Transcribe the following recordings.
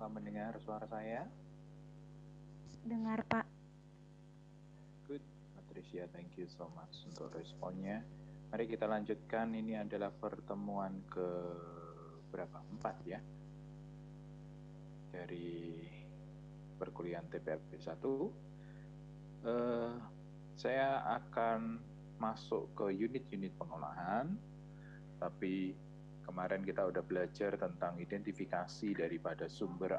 apakah mendengar suara saya? Dengar, Pak. Good, Patricia, thank you so much untuk responnya. Mari kita lanjutkan, ini adalah pertemuan ke berapa? 4 ya, dari perkuliahan TPLP 1. Saya akan masuk ke unit-unit pengolahan, tapi kemarin kita udah belajar tentang identifikasi daripada sumber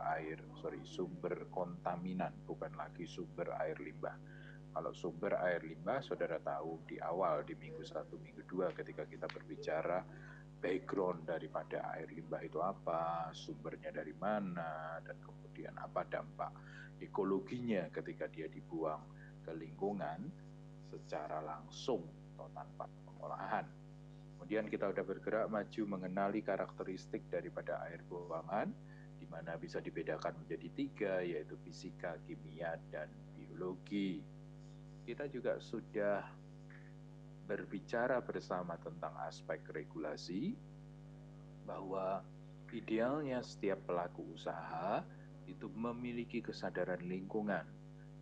kontaminan, bukan lagi sumber air limbah. Kalau sumber air limbah, saudara tahu di awal, di minggu 1, minggu 2, ketika kita berbicara background daripada air limbah itu apa, sumbernya dari mana, dan kemudian apa dampak ekologinya ketika dia dibuang ke lingkungan secara langsung atau tanpa pengolahan. Kemudian kita sudah bergerak maju mengenali karakteristik daripada air buangan, di mana bisa dibedakan menjadi 3, yaitu fisika, kimia, dan biologi. Kita juga sudah berbicara bersama tentang aspek regulasi, bahwa idealnya setiap pelaku usaha itu memiliki kesadaran lingkungan,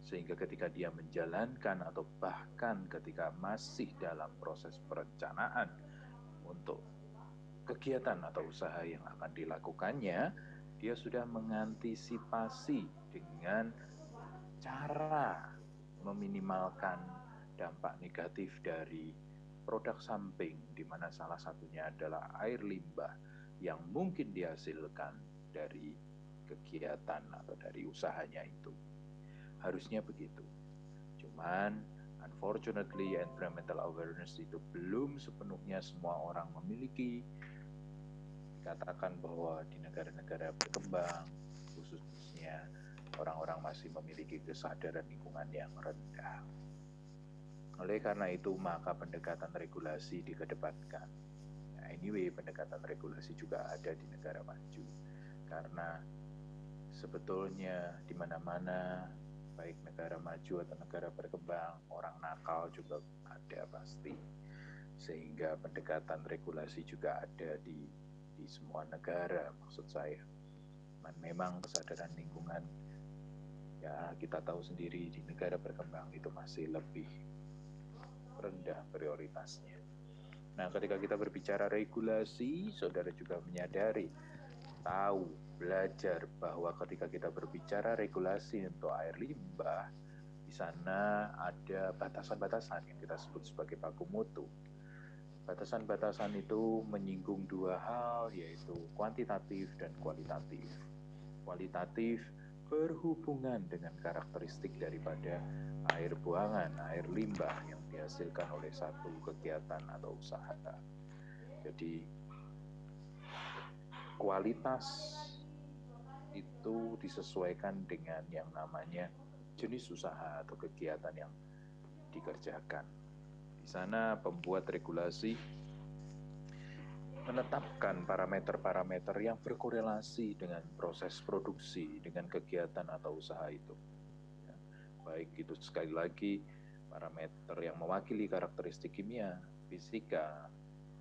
sehingga ketika dia menjalankan atau bahkan ketika masih dalam proses perencanaan untuk kegiatan atau usaha yang akan dilakukannya, dia sudah mengantisipasi dengan cara meminimalkan dampak negatif dari produk samping, di mana salah satunya adalah air limbah yang mungkin dihasilkan dari kegiatan atau dari usahanya itu. Harusnya begitu. Cuman unfortunately, environmental awareness itu belum sepenuhnya semua orang memiliki. Dikatakan bahwa di negara-negara berkembang, khususnya orang-orang masih memiliki kesadaran lingkungan yang rendah. Oleh karena itu, maka pendekatan regulasi dikedepankan. Anyway, pendekatan regulasi juga ada di negara maju. Karena sebetulnya di mana-mana, baik negara maju atau negara berkembang, orang nakal juga ada pasti. Sehingga pendekatan regulasi juga ada di semua negara, maksud saya. Memang kesadaran lingkungan, ya kita tahu sendiri di negara berkembang itu masih lebih rendah prioritasnya. Nah, ketika kita berbicara regulasi, saudara juga menyadari, tahu, belajar bahwa ketika kita berbicara regulasi untuk air limbah, di sana ada batasan-batasan yang kita sebut sebagai baku mutu. Batasan-batasan itu menyinggung 2 hal, yaitu kuantitatif dan kualitatif. Kualitatif berhubungan dengan karakteristik daripada air buangan, air limbah yang dihasilkan oleh satu kegiatan atau usaha. Jadi kualitas itu disesuaikan dengan yang namanya jenis usaha atau kegiatan yang dikerjakan. Di sana pembuat regulasi menetapkan parameter-parameter yang berkorelasi dengan proses produksi, dengan kegiatan atau usaha itu. Ya, baik itu sekali lagi parameter yang mewakili karakteristik kimia, fisika,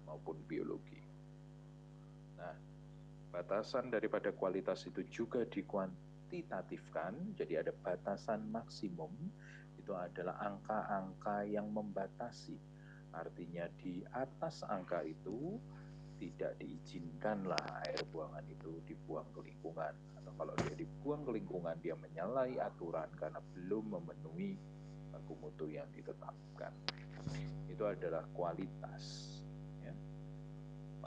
maupun biologi. Nah, batasan daripada kualitas itu juga dikuantitatifkan, jadi ada batasan maksimum, itu adalah angka-angka yang membatasi. Artinya di atas angka itu tidak diizinkanlah air buangan itu dibuang ke lingkungan. Atau kalau dia dibuang ke lingkungan, dia menyalahi aturan karena belum memenuhi baku mutu yang ditetapkan. Itu adalah kualitas. Ya.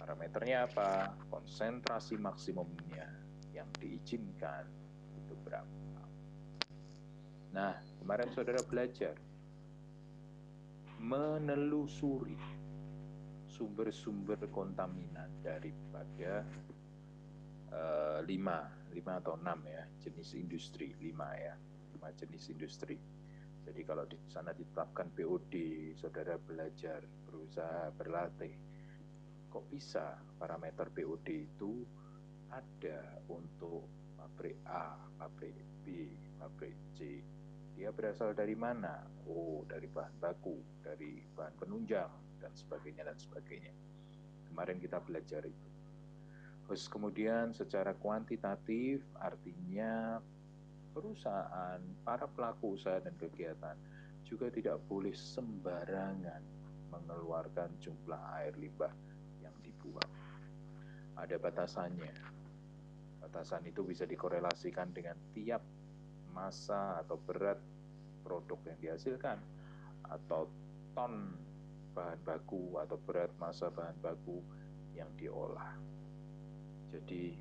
Parameternya apa? Konsentrasi maksimumnya yang diizinkan itu berapa. Nah, kemarin saudara belajar menelusuri sumber-sumber kontaminan daripada 5 atau 6 ya, jenis industri, 5 jenis industri. Jadi kalau di sana ditetapkan BOD, saudara belajar, berusaha, berlatih. Kok bisa parameter BOD itu ada untuk pabrik A, pabrik B, pabrik C? Dia berasal dari mana? Oh, dari bahan baku, dari bahan penunjang, dan sebagainya, dan sebagainya. Kemarin kita belajar itu. Terus kemudian secara kuantitatif artinya perusahaan, para pelaku usaha dan kegiatan juga tidak boleh sembarangan mengeluarkan jumlah air limbah yang dibuang. Ada batasannya. Batasan itu bisa dikorelasikan dengan tiap massa atau berat produk yang dihasilkan, atau ton bahan baku atau berat massa bahan baku yang diolah. Jadi,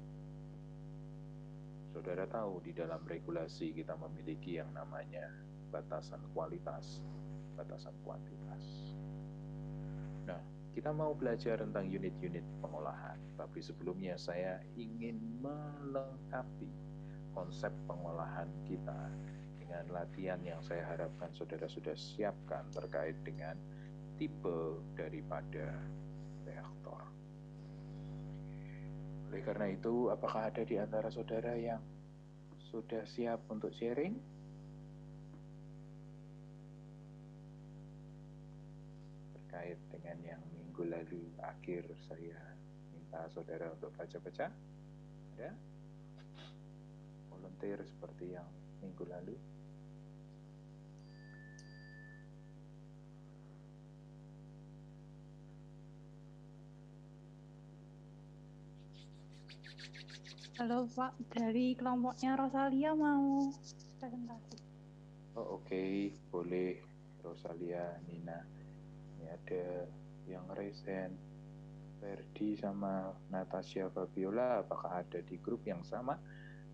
saudara tahu di dalam regulasi kita memiliki yang namanya batasan kualitas, batasan kuantitas. Nah, kita mau belajar tentang unit-unit pengolahan, tapi sebelumnya saya ingin melengkapi konsep pengolahan kita dengan latihan yang saya harapkan saudara sudah siapkan terkait dengan tipe daripada reaktor. Oleh karena itu, apakah ada di antara saudara yang sudah siap untuk sharing? Terkait dengan yang minggu lalu akhir saya minta saudara untuk baca-baca. Ada? Volunteer seperti yang minggu lalu. Halo Pak, dari kelompoknya Rosalia mau presentasi. Oh oke, boleh Rosalia, Nina. Ini ada yang resen, Ferdi sama Natasha Fabiola, apakah ada di grup yang sama?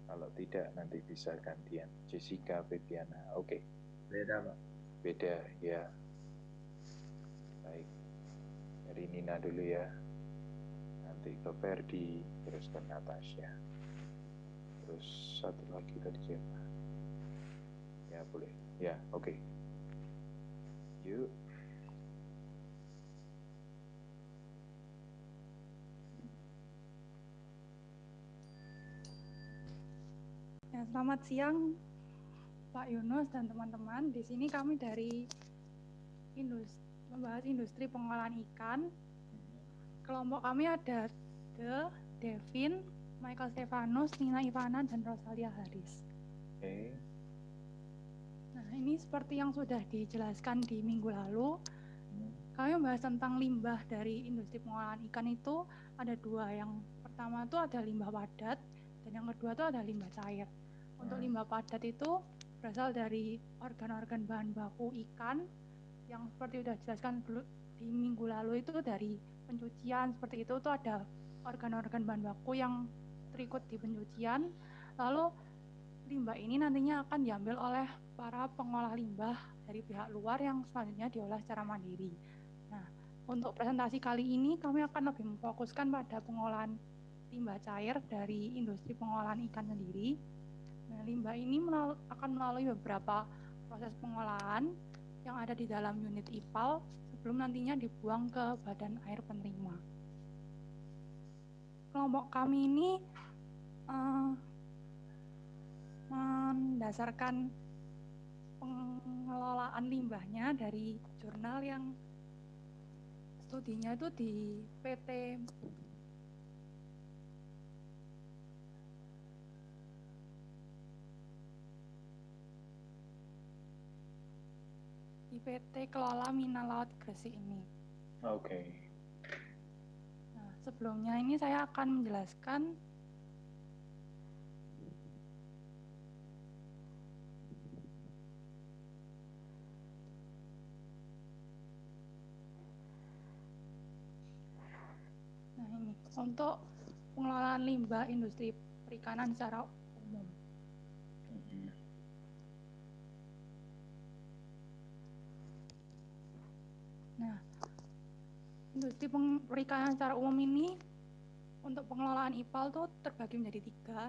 Kalau tidak nanti bisa gantian. Jessica, Febiana, oke. Beda Pak. Beda ya. Baik, dari Nina dulu ya. Nanti ke Ferdi, terus ke Natasha. Terus satu lagi tadi siapa? Ya boleh. Ya oke. Yuk. Ya, selamat siang Pak Yunus dan teman-teman. Di sini kami dari membahas industri pengolahan ikan. Kelompok kami ada Devin, Michael Stefanus, Nina Ivana, dan Rosalia Haris. Oke. Nah, ini seperti yang sudah dijelaskan di minggu lalu, kami membahas tentang limbah dari industri pengolahan ikan itu ada dua. Yang pertama itu ada limbah padat, dan yang kedua itu ada limbah cair. Untuk limbah padat itu berasal dari organ-organ bahan baku ikan, yang seperti sudah dijelaskan dulu di minggu lalu itu dari pencucian, seperti itu ada organ-organ bahan baku yang terikut di pencucian. Lalu limbah ini nantinya akan diambil oleh para pengolah limbah dari pihak luar yang selanjutnya diolah secara mandiri. Nah, untuk presentasi kali ini kami akan lebih memfokuskan pada pengolahan limbah cair dari industri pengolahan ikan sendiri. Nah, limbah ini akan melalui beberapa proses pengolahan yang ada di dalam unit IPAL sebelum nantinya dibuang ke badan air penerima. Kelompok kami ini mendasarkan pengelolaan limbahnya dari jurnal yang studinya itu di PT Kelola Mina Laut Gresik ini. Oke. Nah, sebelumnya ini saya akan menjelaskan untuk pengelolaan limbah industri perikanan secara umum. Nah, industri perikanan secara umum ini untuk pengelolaan IPAL itu terbagi menjadi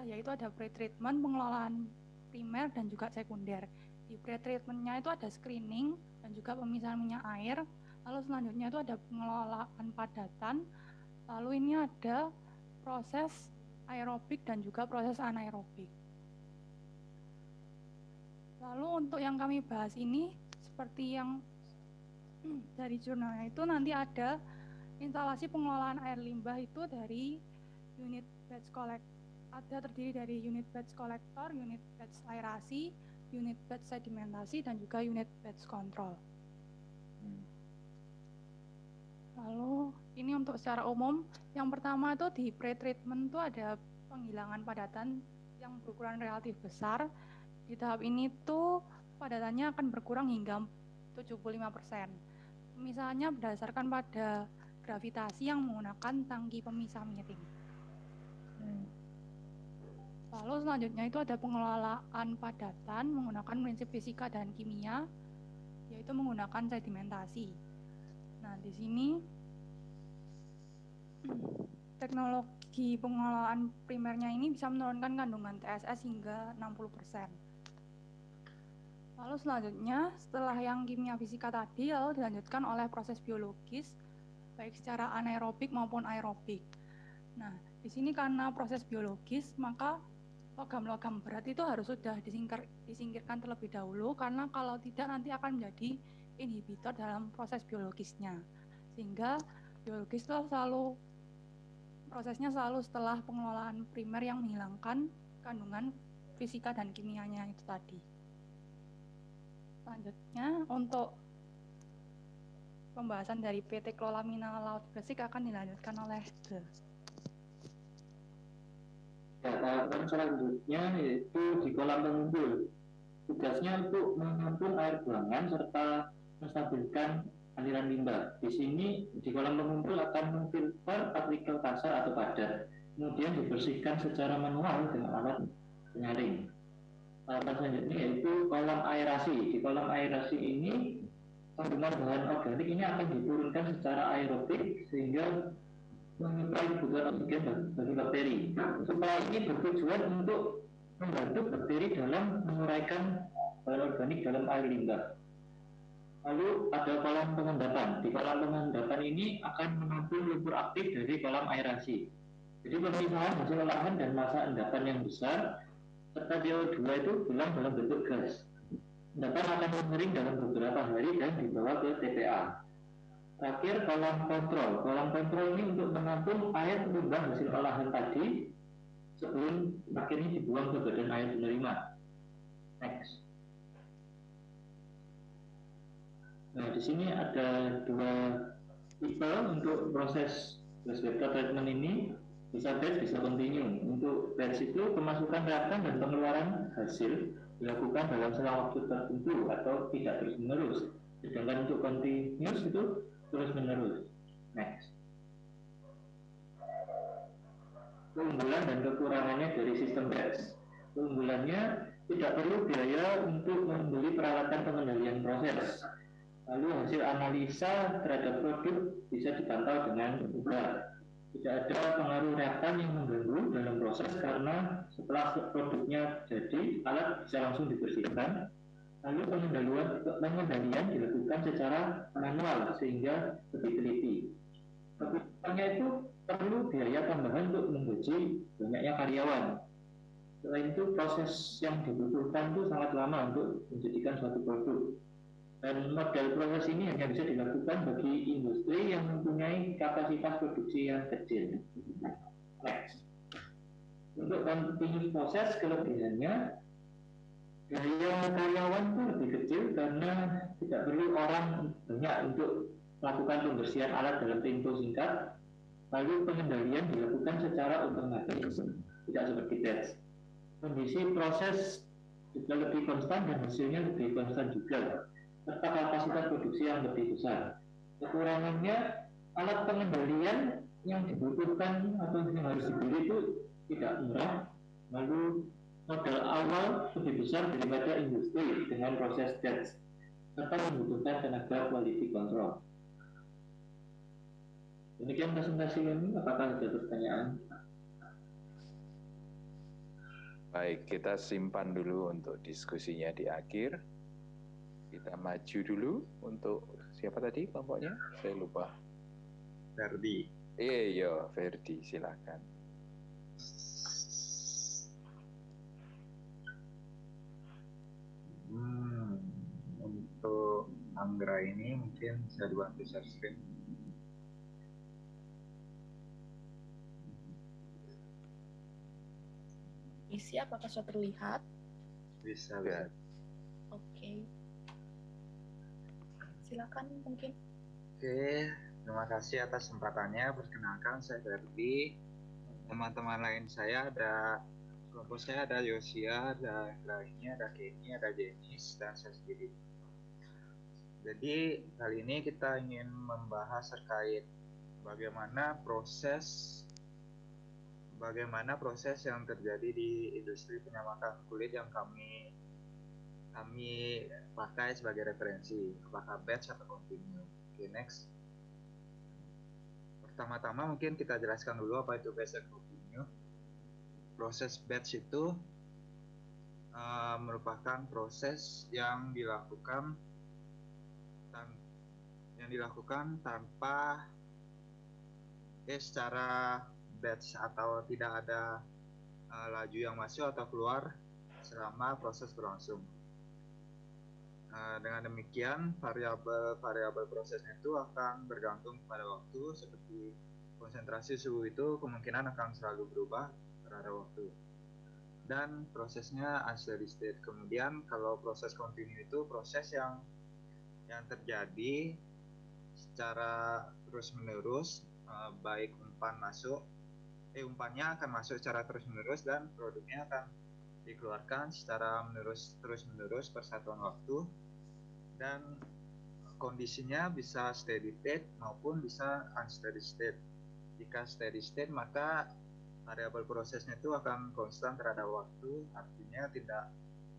3, yaitu ada pre-treatment, pengelolaan primer, dan juga sekunder. Di pre-treatmentnya itu ada screening dan juga pemisahan minyak air. Lalu selanjutnya itu ada pengelolaan padatan. Lalu ini ada proses aerobik dan juga proses anaerobik. Lalu untuk yang kami bahas ini, seperti yang dari jurnalnya itu nanti ada instalasi pengelolaan air limbah itu dari unit batch collect terdiri dari unit batch collector, unit batch aerasi, unit batch sedimentasi, dan juga unit batch control. Lalu ini untuk secara umum, yang pertama itu di pre-treatment itu ada penghilangan padatan yang berukuran relatif besar. Di tahap ini tuh padatannya akan berkurang hingga 75%. Misalnya berdasarkan pada gravitasi yang menggunakan tangki pemisah miring. Lalu selanjutnya itu ada pengelolaan padatan menggunakan prinsip fisika dan kimia, yaitu menggunakan sedimentasi. Nah, di sini teknologi pengelolaan primernya ini bisa menurunkan kandungan TSS hingga 60%. Lalu selanjutnya, setelah yang kimia fisika tadi, lalu dilanjutkan oleh proses biologis, baik secara anaerobik maupun aerobik. Nah, di sini karena proses biologis, maka logam-logam berat itu harus sudah disingkirkan terlebih dahulu, karena kalau tidak nanti akan menjadi inhibitor dalam proses biologisnya. Sehingga biologis itu prosesnya selalu setelah pengelolaan primer yang menghilangkan kandungan fisika dan kimianya itu tadi. Selanjutnya, untuk pembahasan dari PT Klolamina Laut Gresik akan dilanjutkan oleh De. Ya, tahapan selanjutnya yaitu di kolam pengumpul. Tugasnya untuk mengumpul air buangan serta menstabilkan aliran limbah. Di sini di kolam pengumpul akan memfilter partikel kasar atau padat, kemudian dibersihkan secara manual dengan alat penyaring. Tahapan selanjutnya yaitu kolam aerasi. Di kolam aerasi ini kandungan bahan organik ini akan diturunkan secara aerobik sehingga menyuplai kebutuhan oksigen bagi bakteri. Supaya ini bertujuan untuk membantu bakteri dalam menguraikan bahan organik dalam air limbah. Lalu ada kolam pengendapan. Di kolam pengendapan ini akan menampung lumpur aktif dari kolam aerasi. Jadi pemisahan hasil olahan dan massa endapan yang besar serta CO2 itu pulang dalam bentuk gas. Endapan akan mengering dalam beberapa hari dan dibawa ke TPA. Terakhir, kolam kontrol. Kolam kontrol ini untuk menampung air limbah hasil olahan tadi sebelum akhirnya dibuang ke badan air penerima. Next. Nah, di sini ada dua tipe untuk proses wastewater treatment ini. Bisa batch, bisa continue. Untuk batch itu kemasukan reaktan dan pengeluaran hasil dilakukan dalam selang waktu tertentu atau tidak terus-menerus. Sedangkan untuk continuous itu terus-menerus. Next. Keunggulan dan kekurangannya dari sistem batch. Keunggulannya tidak perlu biaya untuk membeli peralatan pengendalian proses. Lalu hasil analisa terhadap produk bisa dipantau dengan mudah. Tidak ada pengaruh reaktan yang mengganggu dalam proses karena setelah produknya jadi, alat bisa langsung dibersihkan. Lalu pengendalian dilakukan secara manual sehingga lebih teliti. Kekurangannya itu perlu biaya tambahan untuk menggaji banyaknya karyawan. Selain itu proses yang dibutuhkan itu sangat lama untuk menjadikan suatu produk. Dan model proses ini hanya bisa dilakukan bagi industri yang mempunyai kapasitas produksi yang kecil. Next. Untuk continuous proses, kelebihannya biaya karyawan itu lebih kecil karena tidak perlu orang banyak untuk melakukan pembersihan alat dalam tempo singkat. Lalu pengendalian dilakukan secara otomatis, tidak seperti batch. Kondisi proses juga lebih konstan dan hasilnya lebih konstan juga, serta kapasitas produksi yang lebih besar. Kekurangannya, alat pengendalian yang dibutuhkan atau yang harus dibeli itu tidak murah. Lalu modal awal lebih besar daripada industri dengan proses batch, serta membutuhkan tenaga quality control. Demikian presentasi kami. Apakah ada pertanyaan? Baik, kita simpan dulu untuk diskusinya di akhir. Kita maju dulu untuk siapa tadi kelompoknya? Saya lupa. Ferdi. Iya, Ferdi, silakan. Untuk Anggra ini mungkin saya dibantu share screen. isi, apakah sudah terlihat? Bisa. Oke. Silakan mungkin. Oke, terima kasih atas kesempatannya. Perkenalkan, saya Ferdi. Teman-teman lain saya kelompok saya ada Yosia, ada lainnya, ada Kenny, ada Jenis, dan saya sendiri. Jadi kali ini kita ingin membahas terkait bagaimana proses yang terjadi di industri penyamakan kulit yang kami pakai sebagai referensi, apakah batch atau continue. Oke, next. Pertama-tama mungkin kita jelaskan dulu apa itu batch dan continue. Proses batch itu merupakan proses yang dilakukan tanpa secara batch atau tidak ada laju yang masuk atau keluar selama proses berlangsung. Dengan demikian variabel prosesnya itu akan bergantung pada waktu, seperti konsentrasi suhu itu kemungkinan akan selalu berubah terhadap waktu, dan prosesnya unsteady state. Kemudian kalau proses continue itu proses yang terjadi secara terus menerus, baik umpannya akan masuk secara terus menerus dan produknya akan dikeluarkan secara terus menerus per satuan waktu, dan kondisinya bisa steady state maupun bisa unsteady state. Jika steady state maka variabel prosesnya itu akan konstan terhadap waktu, artinya tidak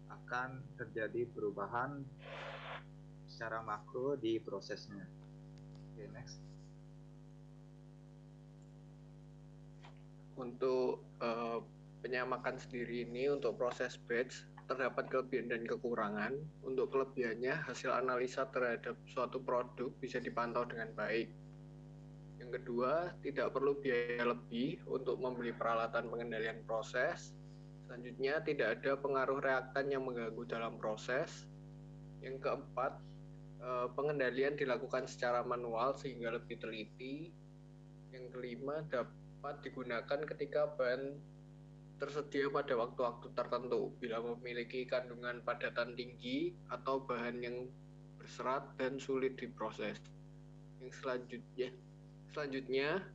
akan terjadi perubahan secara makro di prosesnya. Oke, next. Untuk penyamakan sendiri ini, untuk proses batch terdapat kelebihan dan kekurangan. Untuk kelebihannya, hasil analisa terhadap suatu produk bisa dipantau dengan baik. Yang kedua, tidak perlu biaya lebih untuk membeli peralatan pengendalian proses. Selanjutnya, tidak ada pengaruh reaktan yang mengganggu dalam proses. Yang keempat, pengendalian dilakukan secara manual sehingga lebih teliti. Yang kelima, dapat digunakan ketika bahan tersedia pada waktu-waktu tertentu bila memiliki kandungan padatan tinggi atau bahan yang berserat dan sulit diproses. Yang selanjutnya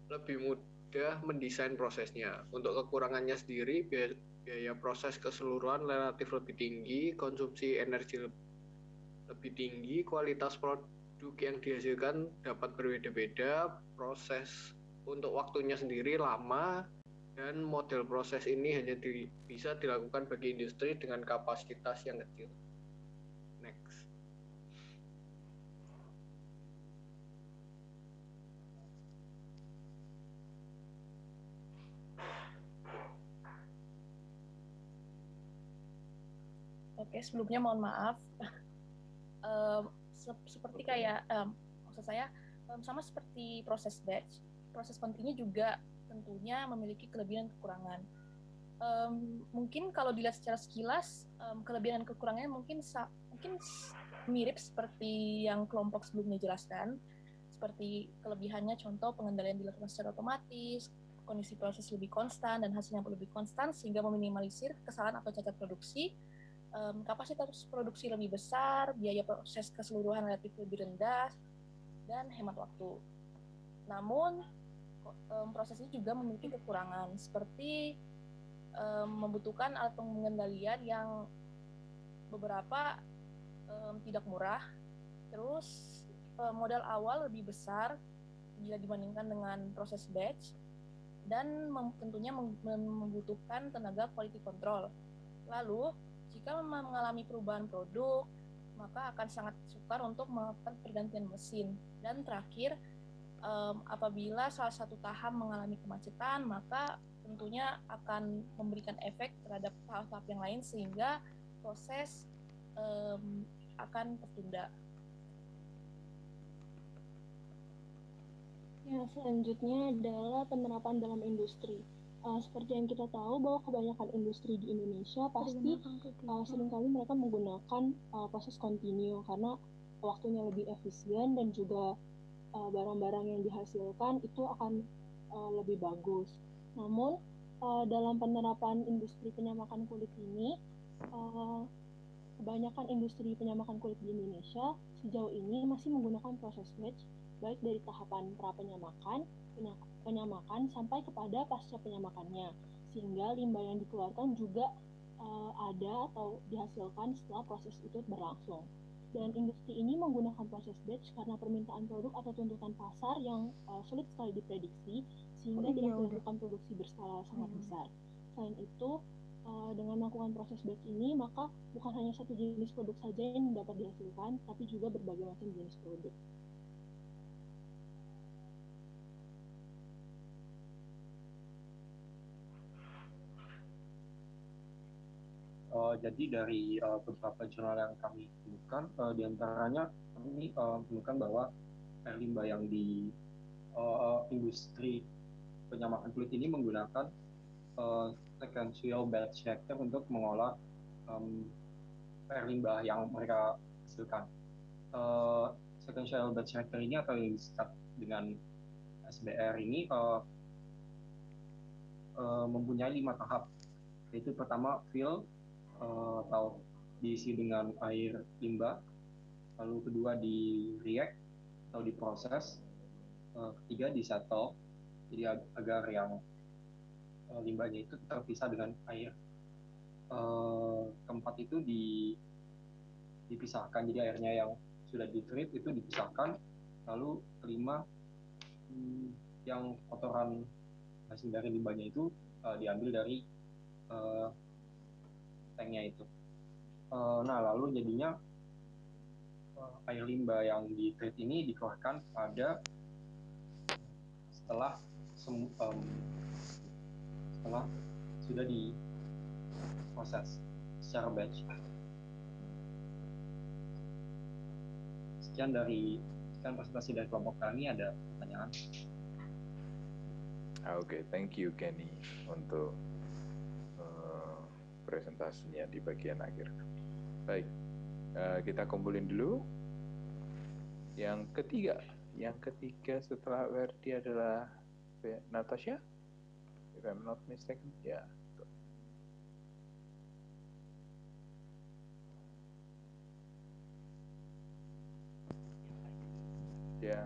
lebih mudah mendesain prosesnya. Untuk kekurangannya sendiri, biaya proses keseluruhan relatif lebih tinggi, konsumsi energi lebih tinggi, kualitas produk yang dihasilkan dapat berbeda-beda, proses untuk waktunya sendiri lama, dan model proses ini hanya bisa dilakukan bagi industri dengan kapasitas yang kecil. Next. Oke, sebelumnya mohon maaf. Seperti kayak maksud saya sama seperti proses batch, proses continue juga tentunya memiliki kelebihan dan kekurangan. Mungkin kalau dilihat secara sekilas, kelebihan dan kekurangannya mungkin mirip seperti yang kelompok sebelumnya jelaskan. Seperti kelebihannya, contoh pengendalian dilakukan secara otomatis, kondisi proses lebih konstan dan hasilnya pun lebih konstan sehingga meminimalisir kesalahan atau cacat produksi. Kapasitas produksi lebih besar, biaya proses keseluruhan relatif lebih rendah, dan hemat waktu. Namun, proses ini juga memiliki kekurangan, seperti membutuhkan alat pengendalian yang beberapa tidak murah, terus modal awal lebih besar bila dibandingkan dengan proses batch, dan tentunya membutuhkan tenaga quality control. Lalu, jika mengalami perubahan produk, maka akan sangat sukar untuk melakukan pergantian mesin. Dan terakhir, apabila salah satu tahap mengalami kemacetan, maka tentunya akan memberikan efek terhadap tahap-tahap yang lain sehingga proses akan tertunda. Ya, selanjutnya adalah penerapan dalam industri. Seperti yang kita tahu bahwa kebanyakan industri di Indonesia pasti seringkali mereka menggunakan proses continue karena waktunya lebih efisien dan juga barang-barang yang dihasilkan itu akan lebih bagus. Namun dalam penerapan industri penyamakan kulit ini, kebanyakan industri penyamakan kulit di Indonesia sejauh ini masih menggunakan proses batch, baik dari tahapan pra-penyamakan, penyamakan, sampai kepada pasca penyamakannya. Sehingga limbah yang dikeluarkan juga ada atau dihasilkan setelah proses itu berlangsung. Dan industri ini menggunakan proses batch karena permintaan produk atau tuntutan pasar yang sulit sekali diprediksi, sehingga tidak dilakukan produksi berskala sangat besar. Selain itu, dengan melakukan proses batch ini, maka bukan hanya satu jenis produk saja yang dapat dihasilkan, tapi juga berbagai macam jenis produk. Jadi dari beberapa jurnal yang kami temukan, diantaranya kami menemukan bahwa air limbah yang di industri penyamakan kulit ini menggunakan sequential batch reactor untuk mengolah air limbah yang mereka hasilkan. Sequential batch reactor ini atau yang disingkat dengan SBR ini mempunyai 5 tahap, yaitu pertama fill atau diisi dengan air limbah, lalu kedua di react atau diproses, ketiga di settle, jadi agar yang limbahnya itu terpisah dengan air, keempat itu dipisahkan, jadi airnya yang sudah di-treat itu dipisahkan, lalu kelima yang kotoran hasil dari limbahnya itu diambil dari tanknya itu. Nah, lalu jadinya air limbah yang di-treat ini dikeluarkan pada setelah sudah diproses secara batch. Sekian presentasi dari kelompok kami. Ada pertanyaan? Oke, thank you Kenny untuk presentasinya di bagian akhir. Baik, kita kumpulin dulu. Yang ketiga setelah Verdi adalah Natasha, if I'm not mistaken. Ya. Ya.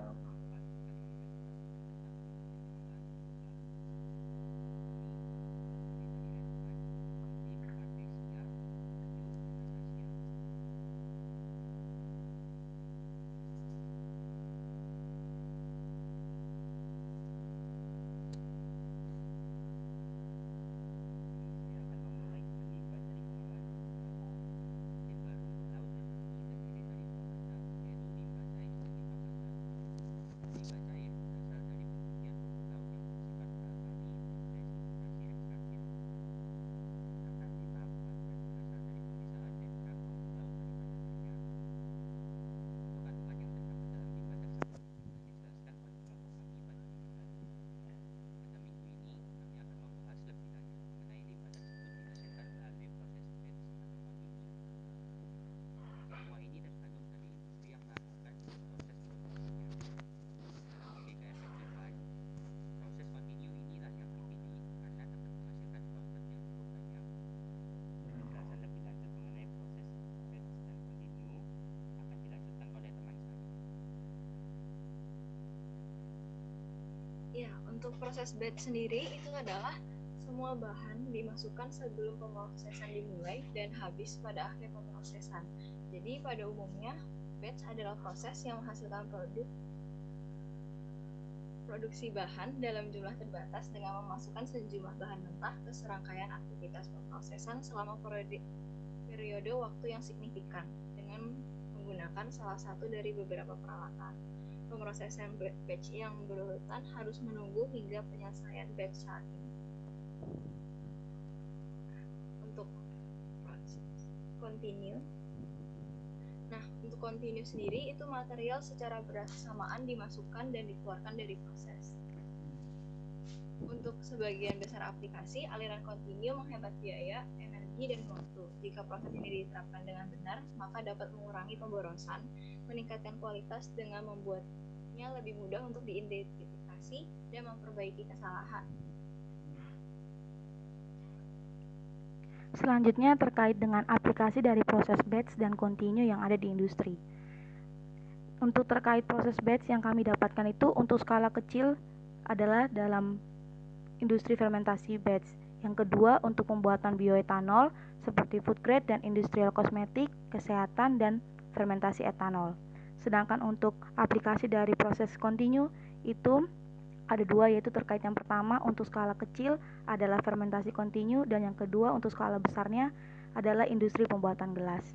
Ya, untuk proses batch sendiri itu adalah semua bahan dimasukkan sebelum pemrosesan dimulai dan habis pada akhir pemrosesan. Jadi pada umumnya batch adalah proses yang menghasilkan produksi bahan dalam jumlah terbatas dengan memasukkan sejumlah bahan mentah ke serangkaian aktivitas pemrosesan selama periode waktu yang signifikan dengan menggunakan salah satu dari beberapa peralatan. Pemrosesan batch yang berurutan harus menunggu hingga penyelesaian batch saat ini. Untuk proses continue. Nah, untuk continue sendiri itu material secara bersamaan dimasukkan dan dikeluarkan dari proses. Untuk sebagian besar aplikasi, aliran continue menghemat biaya, energi, dan waktu. Jika proses ini diterapkan dengan benar, maka dapat mengurangi pemborosan, meningkatkan kualitas dengan membuatnya lebih mudah untuk diidentifikasi dan memperbaiki kesalahan. Selanjutnya terkait dengan aplikasi dari proses batch dan continue yang ada di industri. Untuk terkait proses batch yang kami dapatkan itu untuk skala kecil adalah dalam industri fermentasi batch. Yang kedua untuk pembuatan bioetanol seperti food grade dan industrial kosmetik, kesehatan, dan fermentasi etanol. Sedangkan untuk aplikasi dari proses continue itu ada dua, yaitu terkait yang pertama untuk skala kecil adalah fermentasi continue dan yang kedua untuk skala besarnya adalah industri pembuatan gelas.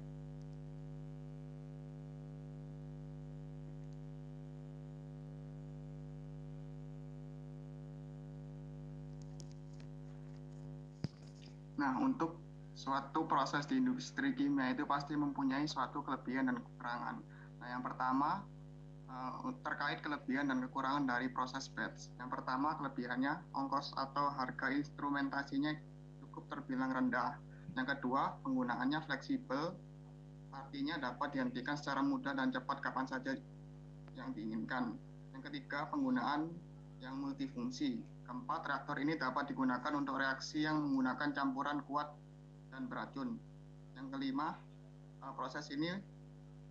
Nah, untuk suatu proses di industri kimia itu pasti mempunyai suatu kelebihan dan kekurangan. Nah, yang pertama terkait kelebihan dan kekurangan dari proses batch. Yang pertama, kelebihannya ongkos atau harga instrumentasinya cukup terbilang rendah. Yang kedua, penggunaannya fleksibel, artinya dapat dihentikan secara mudah dan cepat kapan saja yang diinginkan. Yang ketiga, penggunaan yang multifungsi. Keempat, reaktor ini dapat digunakan untuk reaksi yang menggunakan campuran kuat dan beracun. Yang kelima, proses ini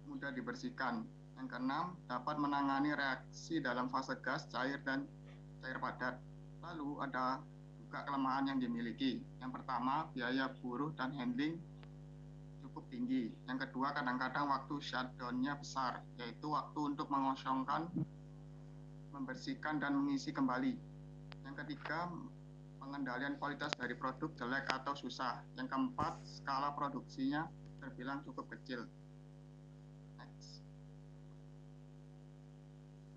mudah dibersihkan. Yang keenam, dapat menangani reaksi dalam fase gas, cair, dan cair padat. Lalu ada juga kelemahan yang dimiliki. Yang pertama, biaya buruh dan handling cukup tinggi. Yang kedua, kadang-kadang waktu shutdown-nya besar, yaitu waktu untuk mengosongkan, membersihkan, dan mengisi kembali. Yang ketiga, pengendalian kualitas dari produk jelek atau susah. Yang keempat, skala produksinya terbilang cukup kecil. Next.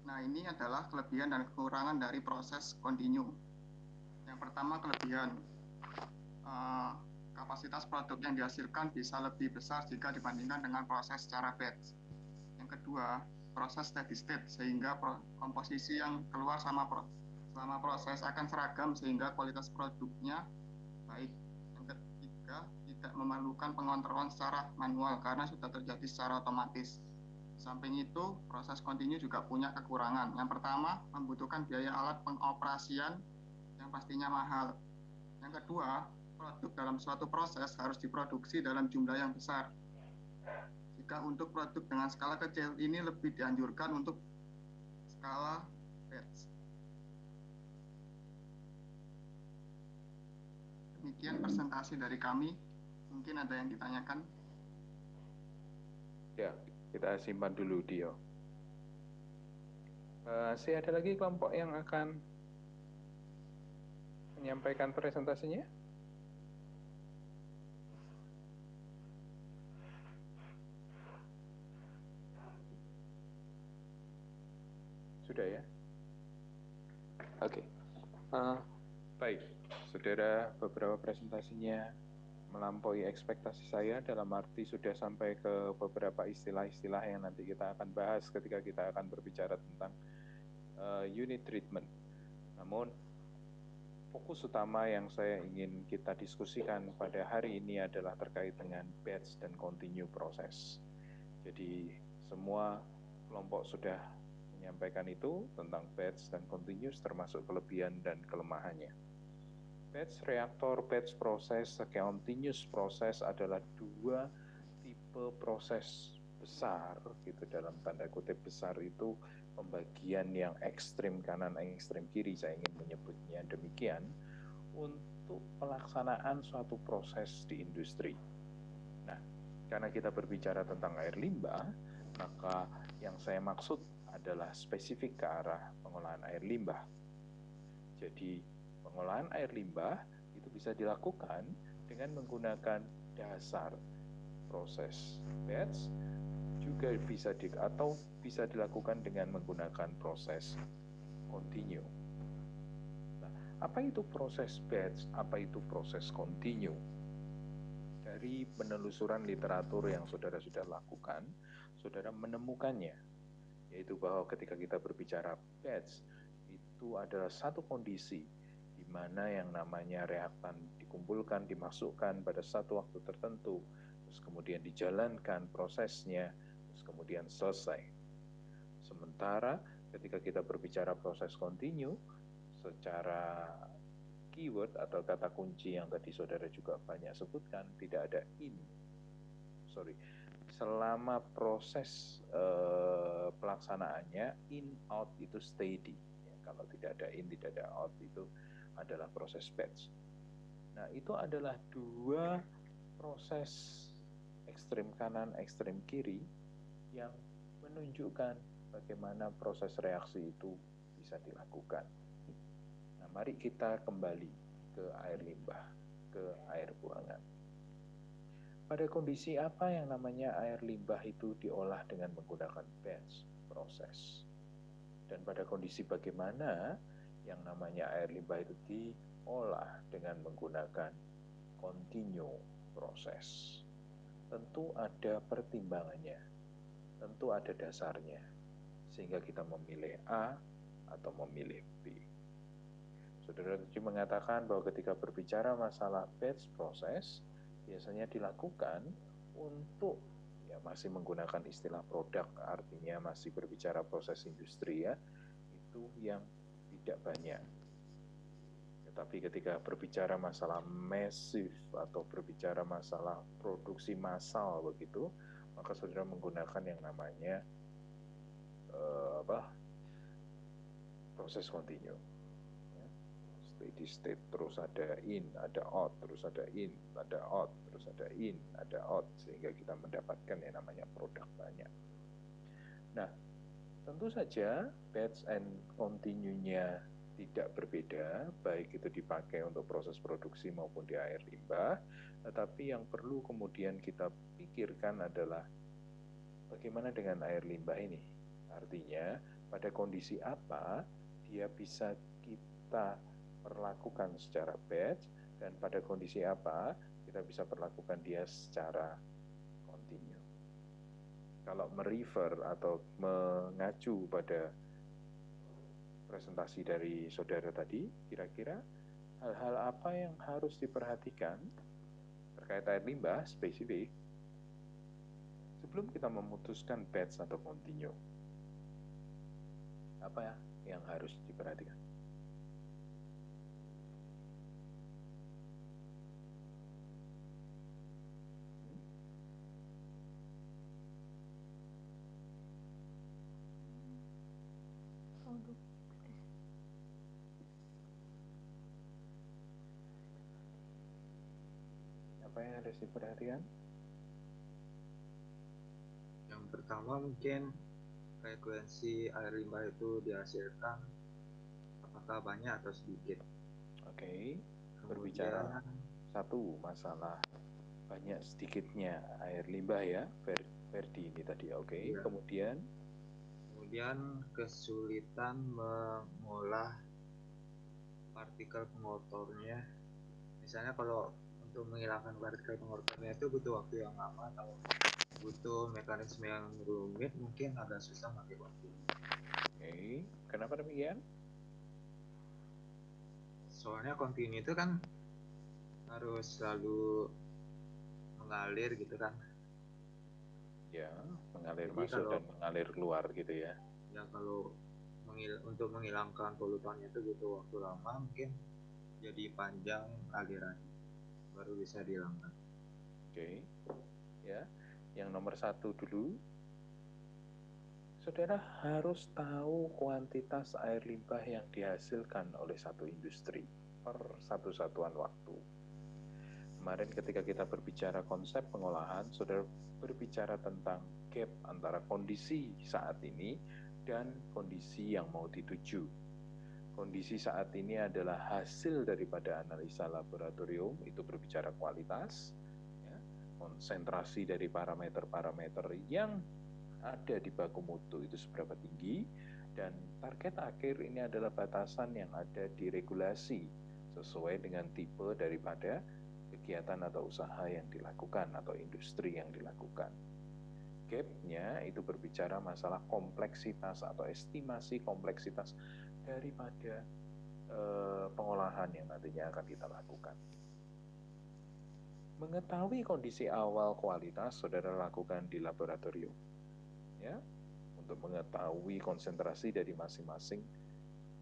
Nah, ini adalah kelebihan dan kekurangan dari proses continue. Yang pertama, kelebihan. Kapasitas produk yang dihasilkan bisa lebih besar jika dibandingkan dengan proses secara batch. Yang kedua, proses steady state, sehingga komposisi yang keluar selama proses akan seragam sehingga kualitas produknya baik. Yang ketiga, tidak memerlukan pengontrolan secara manual karena sudah terjadi secara otomatis. Di samping itu, proses continue juga punya kekurangan. Yang pertama, membutuhkan biaya alat pengoperasian yang pastinya mahal. Yang kedua, produk dalam suatu proses harus diproduksi dalam jumlah yang besar. Jika untuk produk dengan skala kecil, ini lebih dianjurkan untuk skala batch. Demikian presentasi dari kami. Mungkin ada yang ditanyakan? Ya, kita simpan dulu, Dio. Masih ada lagi kelompok yang akan menyampaikan presentasinya? Sudah ya? Oke. Baik. Saudara, beberapa presentasinya melampaui ekspektasi saya, dalam arti sudah sampai ke beberapa istilah-istilah yang nanti kita akan bahas ketika kita akan berbicara tentang unit treatment. Namun, fokus utama yang saya ingin kita diskusikan pada hari ini adalah terkait dengan batch dan continue proses. Jadi, semua kelompok sudah menyampaikan itu tentang batch dan continuous, termasuk kelebihan dan kelemahannya. Batch reaktor, batch proses, continuous proses adalah dua tipe proses besar, gitu, dalam tanda kutip besar itu pembagian yang ekstrim kanan, ekstrim kiri, saya ingin menyebutnya demikian, untuk pelaksanaan suatu proses di industri. Nah, karena kita berbicara tentang air limbah, maka yang saya maksud adalah spesifik ke arah pengolahan air limbah. Jadi, pengolahan air limbah itu bisa dilakukan dengan menggunakan dasar proses batch, juga bisa dilakukan dengan menggunakan proses continue. Nah, apa itu proses batch? Apa itu proses continue? Dari penelusuran literatur yang saudara sudah lakukan, saudara menemukannya, yaitu bahwa ketika kita berbicara batch, itu adalah satu kondisi di mana yang namanya reaktan dikumpulkan, dimasukkan pada satu waktu tertentu, terus kemudian dijalankan prosesnya, terus kemudian selesai. Sementara ketika kita berbicara proses continue, secara keyword atau kata kunci yang tadi saudara juga banyak sebutkan, tidak ada selama proses pelaksanaannya in out itu steady. Kalau tidak ada in, tidak ada out, itu adalah proses batch. Nah, itu adalah dua proses ekstrem kanan, ekstrem kiri yang menunjukkan bagaimana proses reaksi itu bisa dilakukan. Nah, mari kita kembali ke air limbah, ke air buangan. Pada kondisi apa yang namanya air limbah itu diolah dengan menggunakan batch proses? Dan pada kondisi bagaimana yang namanya air limbah itu diolah dengan menggunakan continue proses? Tentu ada pertimbangannya, tentu ada dasarnya, sehingga kita memilih A atau memilih B. Saudara tadi mengatakan bahwa ketika berbicara masalah batch proses, biasanya dilakukan untuk masih menggunakan istilah produk, artinya masih berbicara proses industri itu yang tidak banyak. Tetapi ketika berbicara masalah masif atau berbicara masalah produksi massal begitu, maka saudara menggunakan yang namanya proses kontinu. Steady state, terus ada in, ada out, terus ada in, ada out, terus ada in, ada out, sehingga kita mendapatkan yang namanya produk banyak. Nah, tentu saja batch and continue-nya tidak berbeda, baik itu dipakai untuk proses produksi maupun di air limbah, tetapi yang perlu kemudian kita pikirkan adalah bagaimana dengan air limbah ini. Artinya, pada kondisi apa dia bisa kita perlakukan secara batch, dan pada kondisi apa kita bisa perlakukan dia secara continue. Kalau merefer atau mengacu pada presentasi dari saudara tadi, kira-kira hal-hal apa yang harus diperhatikan terkait air limbah spesifik sebelum kita memutuskan batch atau continue? Apa yang harus diperhatikan? Apa yang harus diperhatikan? Yang pertama mungkin frekuensi air limbah itu dihasilkan apakah banyak atau sedikit. Oke, berbicara satu masalah banyak sedikitnya air limbah ya, Ferdi ini tadi. Oke, ya. Kemudian kesulitan mengolah partikel pengotornya. Misalnya kalau untuk menghilangkan partikel pengotornya itu butuh waktu yang lama atau butuh mekanisme yang rumit, mungkin agak susah pakai waktu. Oke, kenapa demikian? Soalnya kontinu itu kan harus selalu mengalir gitu kan. Ya, mengalir jadi masuk dan mengalir keluar gitu ya. Ya, kalau untuk menghilangkan polutannya itu butuh waktu lama, mungkin jadi panjang aliran baru bisa dihilangkan. Oke, ya. Yang nomor satu dulu, saudara harus tahu kuantitas air limbah yang dihasilkan oleh satu industri per satu satuan waktu. Kemarin ketika kita berbicara konsep pengolahan, saudara berbicara tentang gap antara kondisi saat ini dan kondisi yang mau dituju. Kondisi saat ini adalah hasil daripada analisa laboratorium, itu berbicara kualitas, konsentrasi dari parameter-parameter yang ada di baku mutu itu seberapa tinggi, dan target akhir ini adalah batasan yang ada di regulasi sesuai dengan tipe daripada kegiatan atau usaha yang dilakukan atau industri yang dilakukan. Gap-nya itu berbicara masalah kompleksitas atau estimasi kompleksitas daripada pengolahan yang nantinya akan kita lakukan. Mengetahui kondisi awal kualitas, saudara lakukan di laboratorium, ya, untuk mengetahui konsentrasi dari masing-masing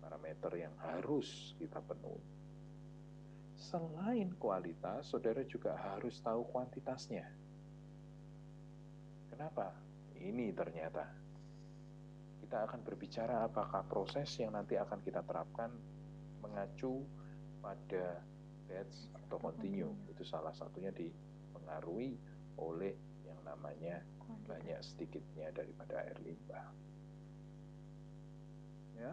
parameter yang harus kita penuhi. selain kualitas, saudara juga harus tahu kuantitasnya. Kenapa? Ini ternyata kita akan berbicara apakah proses yang nanti akan kita terapkan mengacu pada batch atau continue. Itu salah satunya dipengaruhi oleh yang namanya banyak sedikitnya daripada air limbah. Ya,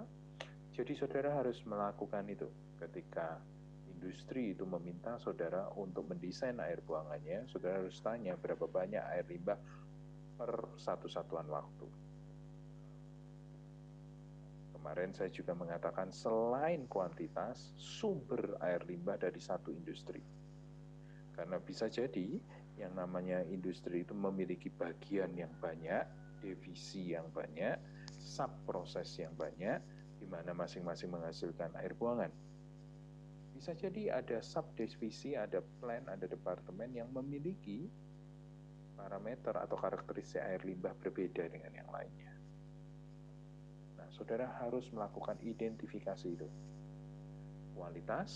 jadi saudara harus melakukan itu ketika industri itu meminta saudara untuk mendesain air buangannya. Saudara harus tanya berapa banyak air limbah per satu satuan waktu. Kemarin saya juga mengatakan selain kuantitas, sumber air limbah dari satu industri. Karena bisa jadi yang namanya industri itu memiliki bagian yang banyak, divisi yang banyak, sub-proses yang banyak, di mana masing-masing menghasilkan air buangan. Bisa jadi ada sub-divisi, ada plant, ada departemen yang memiliki parameter atau karakteristik air limbah berbeda dengan yang lainnya. Nah, saudara harus melakukan identifikasi itu. Kualitas,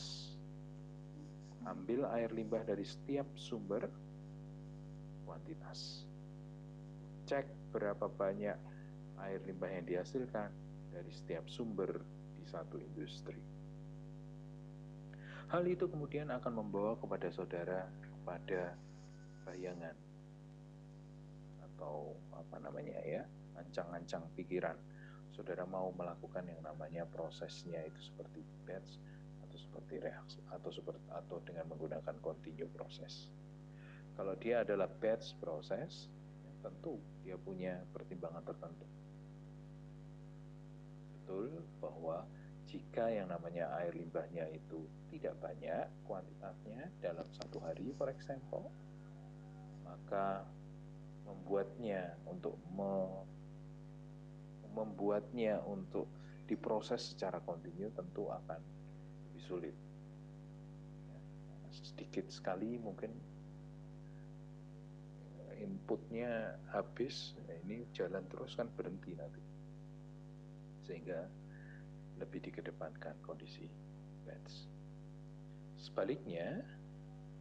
ambil air limbah dari setiap sumber, kuantitas. Cek berapa banyak air limbah yang dihasilkan dari setiap sumber di satu industri. Hal itu kemudian akan membawa kepada saudara kepada bayangan atau ancang-ancang pikiran. Saudara mau melakukan yang namanya prosesnya itu seperti batch atau seperti reaksi atau dengan menggunakan continue proses. Kalau dia adalah batch proses, tentu dia punya pertimbangan tertentu. Betul bahwa jika yang namanya air limbahnya itu tidak banyak kuantitasnya dalam satu hari, for example, maka membuatnya untuk diproses secara kontinu tentu akan lebih sulit. Sedikit sekali mungkin inputnya habis, ini jalan terus kan berhenti nanti. Sehingga lebih dikedepankan kondisi batch. Sebaliknya,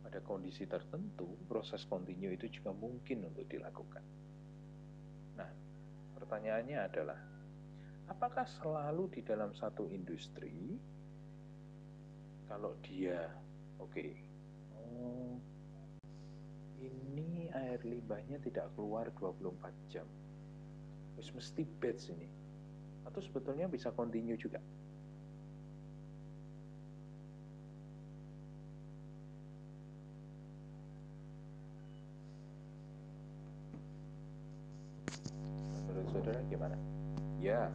pada kondisi tertentu, proses kontinu itu juga mungkin untuk dilakukan. Nah, pertanyaannya adalah, apakah selalu di dalam satu industri, kalau dia, ini air limbahnya tidak keluar 24 jam, terus mesti batch ini, atau sebetulnya bisa continue juga? Menurut saudara gimana? Ya,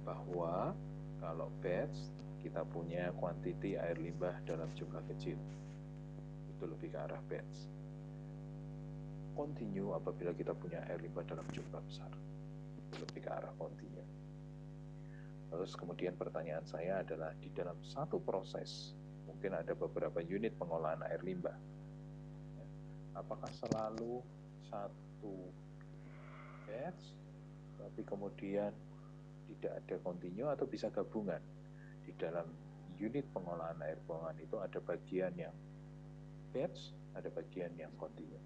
bahwa kalau batch kita punya kuantiti air limbah dalam jumlah kecil, itu lebih ke arah batch. Continue apabila kita punya air limbah dalam jumlah besar, itu lebih ke arah continue. Terus kemudian pertanyaan saya adalah, di dalam satu proses mungkin ada beberapa unit pengolahan air limbah. Apakah selalu satu batch tapi kemudian tidak ada continue, atau bisa gabungan? Di dalam unit pengolahan air buangan itu ada bagian yang batch, ada bagian yang continue.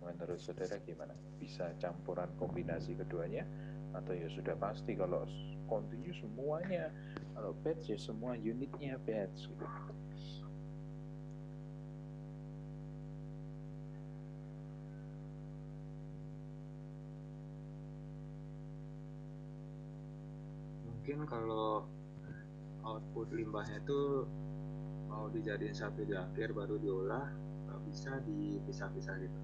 Menurut saudara gimana? Bisa campuran kombinasi keduanya, atau ya sudah pasti kalau continue semuanya, kalau batch ya semua unitnya batch gitu. Mungkin kalau output limbahnya itu mau dijadiin satu di akhir baru diolah, nggak bisa dipisah-pisah gitu.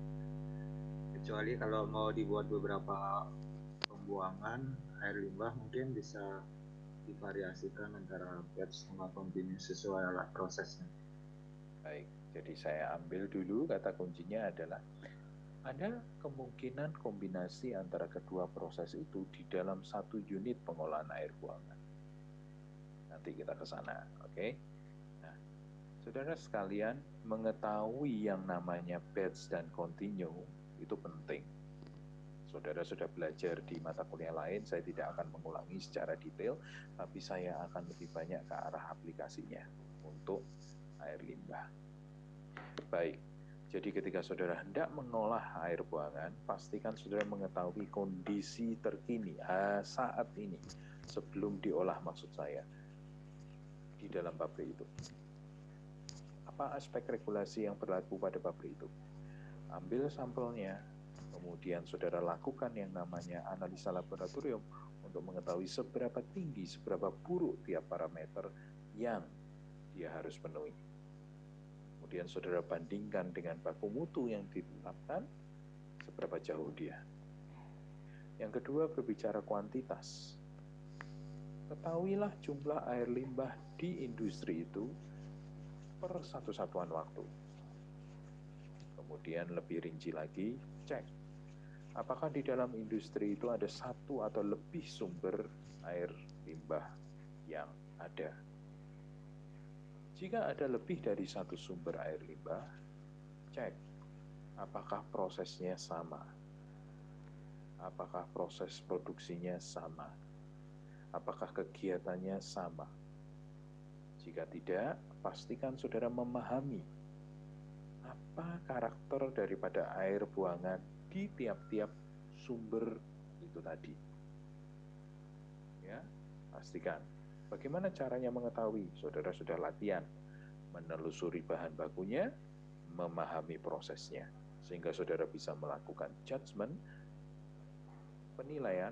Kecuali kalau mau dibuat beberapa pembuangan air limbah, mungkin bisa divariasikan antara batch sama continue sesuai alat prosesnya. Baik, jadi saya ambil dulu kata kuncinya adalah ada kemungkinan kombinasi antara kedua proses itu di dalam satu unit pengolahan air buangan. Nanti kita ke sana, oke? Nah, saudara sekalian, mengetahui yang namanya batch dan continue itu penting. Saudara sudah belajar di mata kuliah lain, saya tidak akan mengulangi secara detail, tapi saya akan lebih banyak ke arah aplikasinya untuk air limbah. Baik, jadi ketika saudara hendak mengolah air buangan, pastikan saudara mengetahui kondisi terkini saat ini, sebelum diolah maksud saya, di dalam pabrik itu. Apa aspek regulasi yang berlaku pada pabrik itu? Ambil sampelnya, kemudian saudara lakukan yang namanya analisa laboratorium untuk mengetahui seberapa tinggi, seberapa buruk tiap parameter yang dia harus penuhi. Kemudian saudara bandingkan dengan baku mutu yang ditetapkan, seberapa jauh dia. Yang kedua, berbicara kuantitas. Ketahuilah jumlah air limbah di industri itu per satu satuan waktu. Kemudian lebih rinci lagi, cek apakah di dalam industri itu ada satu atau lebih sumber air limbah yang ada. Jika ada lebih dari satu sumber air limbah, cek apakah prosesnya sama. Apakah proses produksinya sama? Apakah kegiatannya sama? Jika tidak, pastikan saudara memahami apa karakter daripada air buangan di tiap-tiap sumber itu tadi. Ya, pastikan. Bagaimana caranya mengetahui? Saudara sudah latihan menelusuri bahan bakunya, memahami prosesnya, sehingga saudara bisa melakukan judgement, penilaian,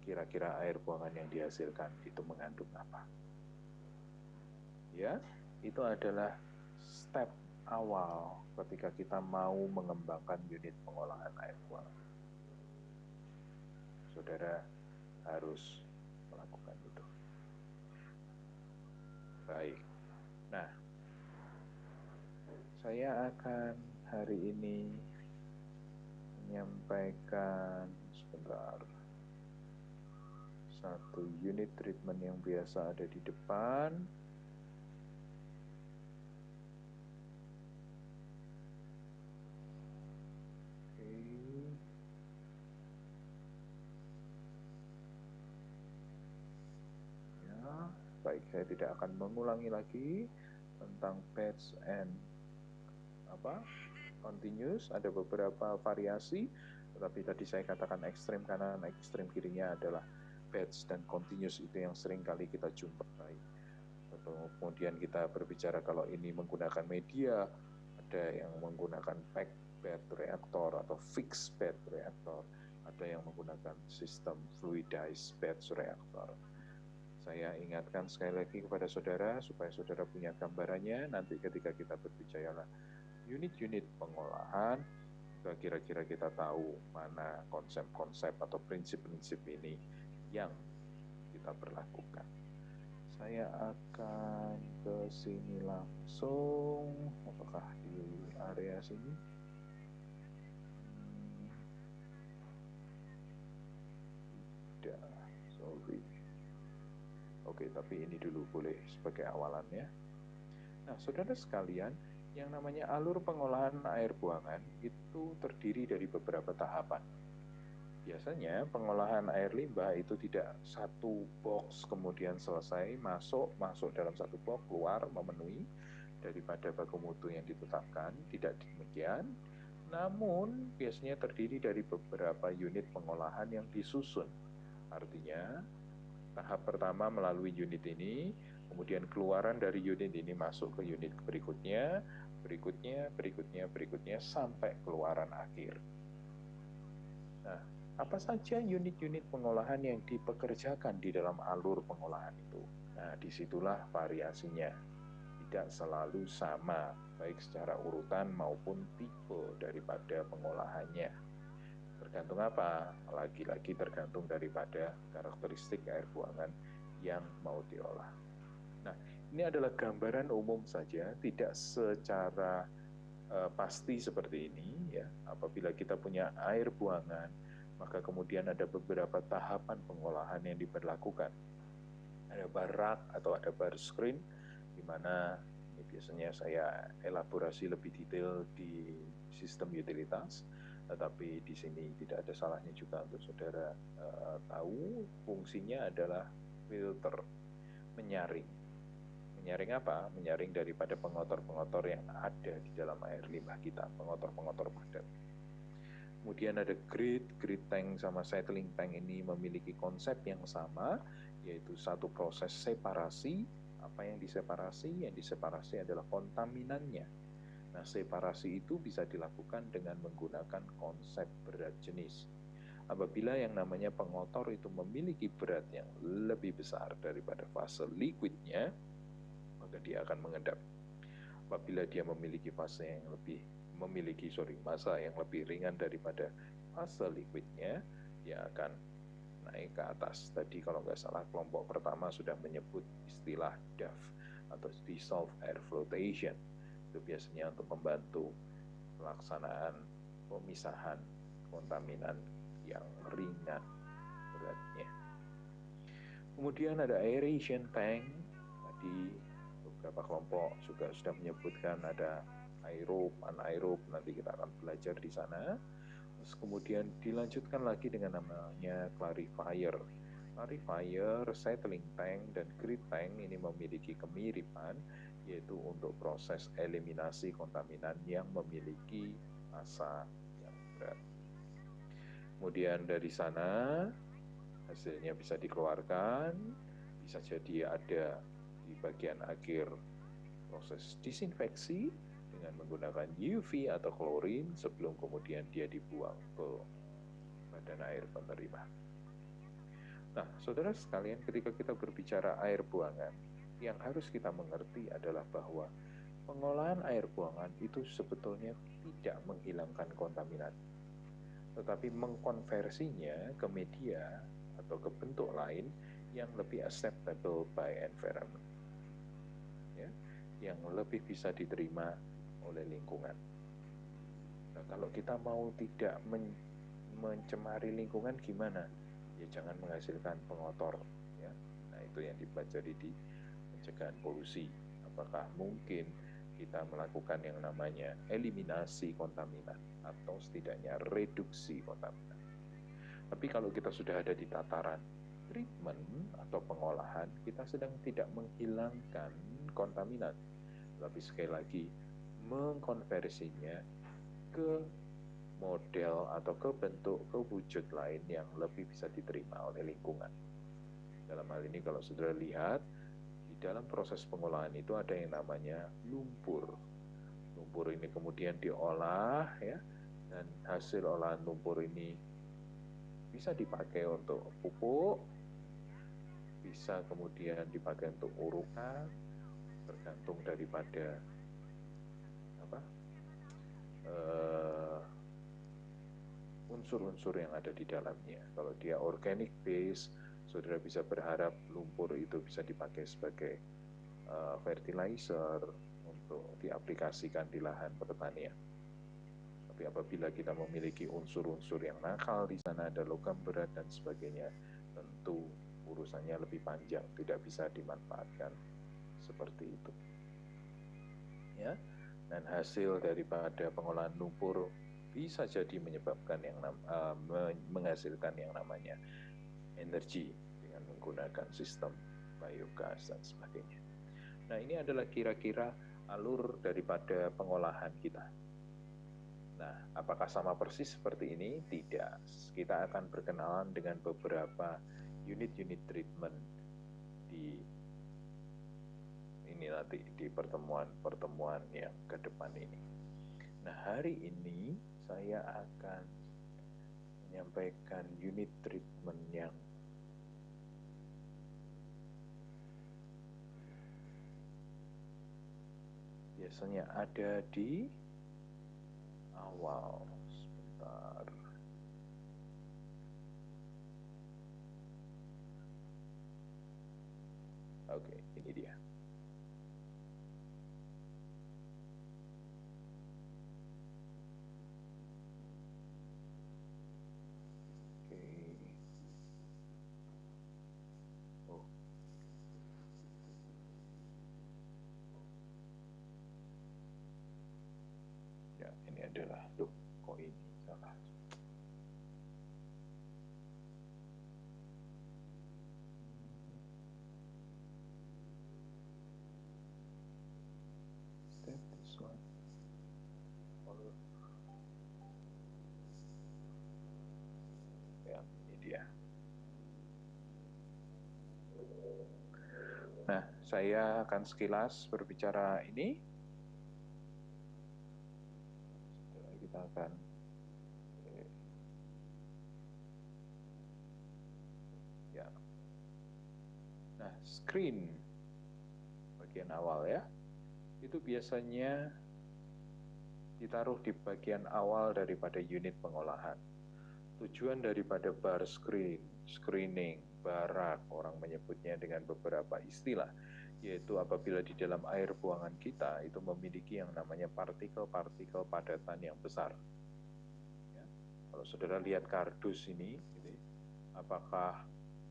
kira-kira air buangan yang dihasilkan itu mengandung apa. Ya, itu adalah step awal ketika kita mau mengembangkan unit pengolahan air buangan. Saudara harus melakukan itu. Baik. Nah, saya akan hari ini menyampaikan sebentar satu unit treatment yang biasa ada di depan. Baik, saya tidak akan mengulangi lagi tentang batch and continuous. Ada beberapa variasi, tetapi tadi saya katakan ekstrem kanan, ekstrem kirinya adalah batch dan continuous, itu yang sering kali kita jumpai. Kemudian kita berbicara kalau ini menggunakan media, ada yang menggunakan packed bed reactor atau fixed bed reactor, ada yang menggunakan sistem fluidized bed reactor. Saya ingatkan sekali lagi kepada saudara supaya saudara punya gambarannya. Nanti ketika kita berbicara unit-unit pengolahan, kira-kira kita tahu mana konsep-konsep atau prinsip-prinsip ini yang kita berlakukan. Saya akan ke sini langsung. Apakah di area sini? Tidak, sorry. Oke, tapi ini dulu boleh sebagai awalannya. Nah, saudara sekalian, yang namanya alur pengolahan air buangan itu terdiri dari beberapa tahapan. Biasanya pengolahan air limbah itu tidak satu box kemudian selesai, masuk dalam satu box, keluar memenuhi daripada baku mutu yang ditetapkan. Tidak demikian, namun biasanya terdiri dari beberapa unit pengolahan yang disusun. Artinya, tahap pertama melalui unit ini, kemudian keluaran dari unit ini masuk ke unit berikutnya, berikutnya, sampai keluaran akhir. Nah, apa saja unit-unit pengolahan yang dipekerjakan di dalam alur pengolahan itu? Nah, disitulah variasinya. Tidak selalu sama, baik secara urutan maupun tipe daripada pengolahannya. Tergantung apa? Lagi-lagi tergantung daripada karakteristik air buangan yang mau diolah. Nah, ini adalah gambaran umum saja, tidak secara pasti seperti ini. Ya. Apabila kita punya air buangan, maka kemudian ada beberapa tahapan pengolahan yang diberlakukan. Ada bar rack atau ada bar screen, di mana ini biasanya saya elaborasi lebih detail di sistem utilitas. Tetapi di sini tidak ada salahnya juga untuk saudara tahu fungsinya adalah filter, menyaring. Menyaring apa? Menyaring daripada pengotor-pengotor yang ada di dalam air limbah kita, pengotor-pengotor padat. Kemudian ada grid tank sama settling tank ini memiliki konsep yang sama, yaitu satu proses separasi. Apa yang diseparasi? Yang diseparasi adalah kontaminannya. Nah, separasi itu bisa dilakukan dengan menggunakan konsep berat jenis. Apabila yang namanya pengotor itu memiliki berat yang lebih besar daripada fase liquidnya, maka dia akan mengendap. Apabila dia memiliki massa yang lebih ringan daripada fase liquidnya, dia akan naik ke atas. Tadi kalau nggak salah kelompok pertama sudah menyebut istilah DAF atau Dissolved Air Flotation. Itu biasanya untuk membantu pelaksanaan pemisahan kontaminan yang ringan beratnya. Kemudian ada aeration tank. Tadi beberapa kelompok juga sudah menyebutkan ada aerob, anaerob, nanti kita akan belajar di sana. Terus kemudian dilanjutkan lagi dengan namanya clarifier. Clarifier, settling tank, dan grid tank ini memiliki kemiripan, yaitu untuk proses eliminasi kontaminan yang memiliki massa yang berat. Kemudian dari sana hasilnya bisa dikeluarkan, bisa jadi ada di bagian akhir proses disinfeksi dengan menggunakan UV atau klorin sebelum kemudian dia dibuang ke badan air penerima. Nah, saudara sekalian, ketika kita berbicara air buangan, yang harus kita mengerti adalah bahwa pengolahan air buangan itu sebetulnya tidak menghilangkan kontaminan, tetapi mengkonversinya ke media atau ke bentuk lain yang lebih acceptable by environment, ya, yang lebih bisa diterima oleh lingkungan. Nah, kalau kita mau tidak mencemari lingkungan gimana? Ya jangan menghasilkan pengotor, ya. Nah, itu yang dipelajari di pencegahan polusi. Apakah mungkin kita melakukan yang namanya eliminasi kontaminan atau setidaknya reduksi kontaminan. Tapi kalau kita sudah ada di tataran treatment atau pengolahan, kita sedang tidak menghilangkan kontaminan, tapi sekali lagi mengkonversinya ke model atau ke bentuk, ke wujud lain yang lebih bisa diterima oleh lingkungan. Dalam hal ini kalau saudara lihat, di dalam proses pengolahan itu ada yang namanya lumpur. Lumpur ini kemudian diolah, ya, dan hasil olahan lumpur ini bisa dipakai untuk pupuk, bisa kemudian dipakai untuk urukan, tergantung daripada unsur-unsur yang ada di dalamnya. Kalau dia organic base, saudara bisa berharap lumpur itu bisa dipakai sebagai fertilizer untuk diaplikasikan di lahan pertanian. Tapi apabila kita memiliki unsur-unsur yang nakal di sana, ada logam berat dan sebagainya, tentu urusannya lebih panjang, tidak bisa dimanfaatkan seperti itu. Ya. Dan hasil daripada pengolahan lumpur bisa jadi menyebabkan menghasilkan yang namanya energi dengan menggunakan sistem biogas dan sebagainya. Nah, ini adalah kira-kira alur daripada pengolahan kita. Nah, apakah sama persis seperti ini? Tidak. Kita akan berkenalan dengan beberapa unit-unit treatment di ini nanti di pertemuan yang ke depan ini. Nah, hari ini saya akan menyampaikan unit treatment yang biasanya ada di awal. Sebentar. Oke, ini dia. Adalah kok ini salah. Nah, saya akan sekilas berbicara ini. Kita akan ya. Nah, screen bagian awal ya. Itu biasanya ditaruh di bagian awal daripada unit pengolahan. Tujuan daripada bar screening, barak, orang menyebutnya dengan beberapa istilah, yaitu apabila di dalam air buangan kita itu memiliki yang namanya partikel-partikel padatan yang besar. Ya. Kalau saudara lihat kardus ini, apakah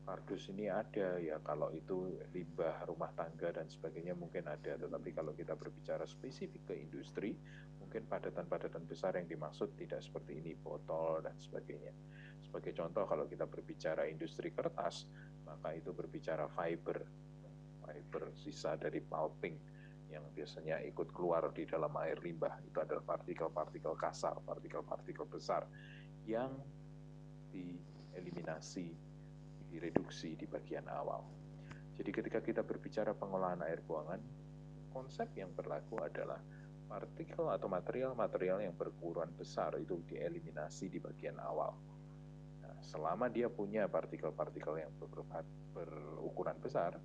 kardus ini ada? Ya kalau itu limbah rumah tangga dan sebagainya mungkin ada, tetapi kalau kita berbicara spesifik ke industri, mungkin padatan-padatan besar yang dimaksud tidak seperti ini, botol dan sebagainya. Sebagai contoh, kalau kita berbicara industri kertas, maka itu berbicara fiber sisa dari pulping yang biasanya ikut keluar di dalam air limbah. Itu adalah partikel-partikel kasar, partikel-partikel besar yang dieliminasi, direduksi di bagian awal. Jadi ketika kita berbicara pengolahan air buangan, konsep yang berlaku adalah partikel atau material-material yang berukuran besar itu dieliminasi di bagian awal. Nah, selama dia punya partikel-partikel yang berukuran besar,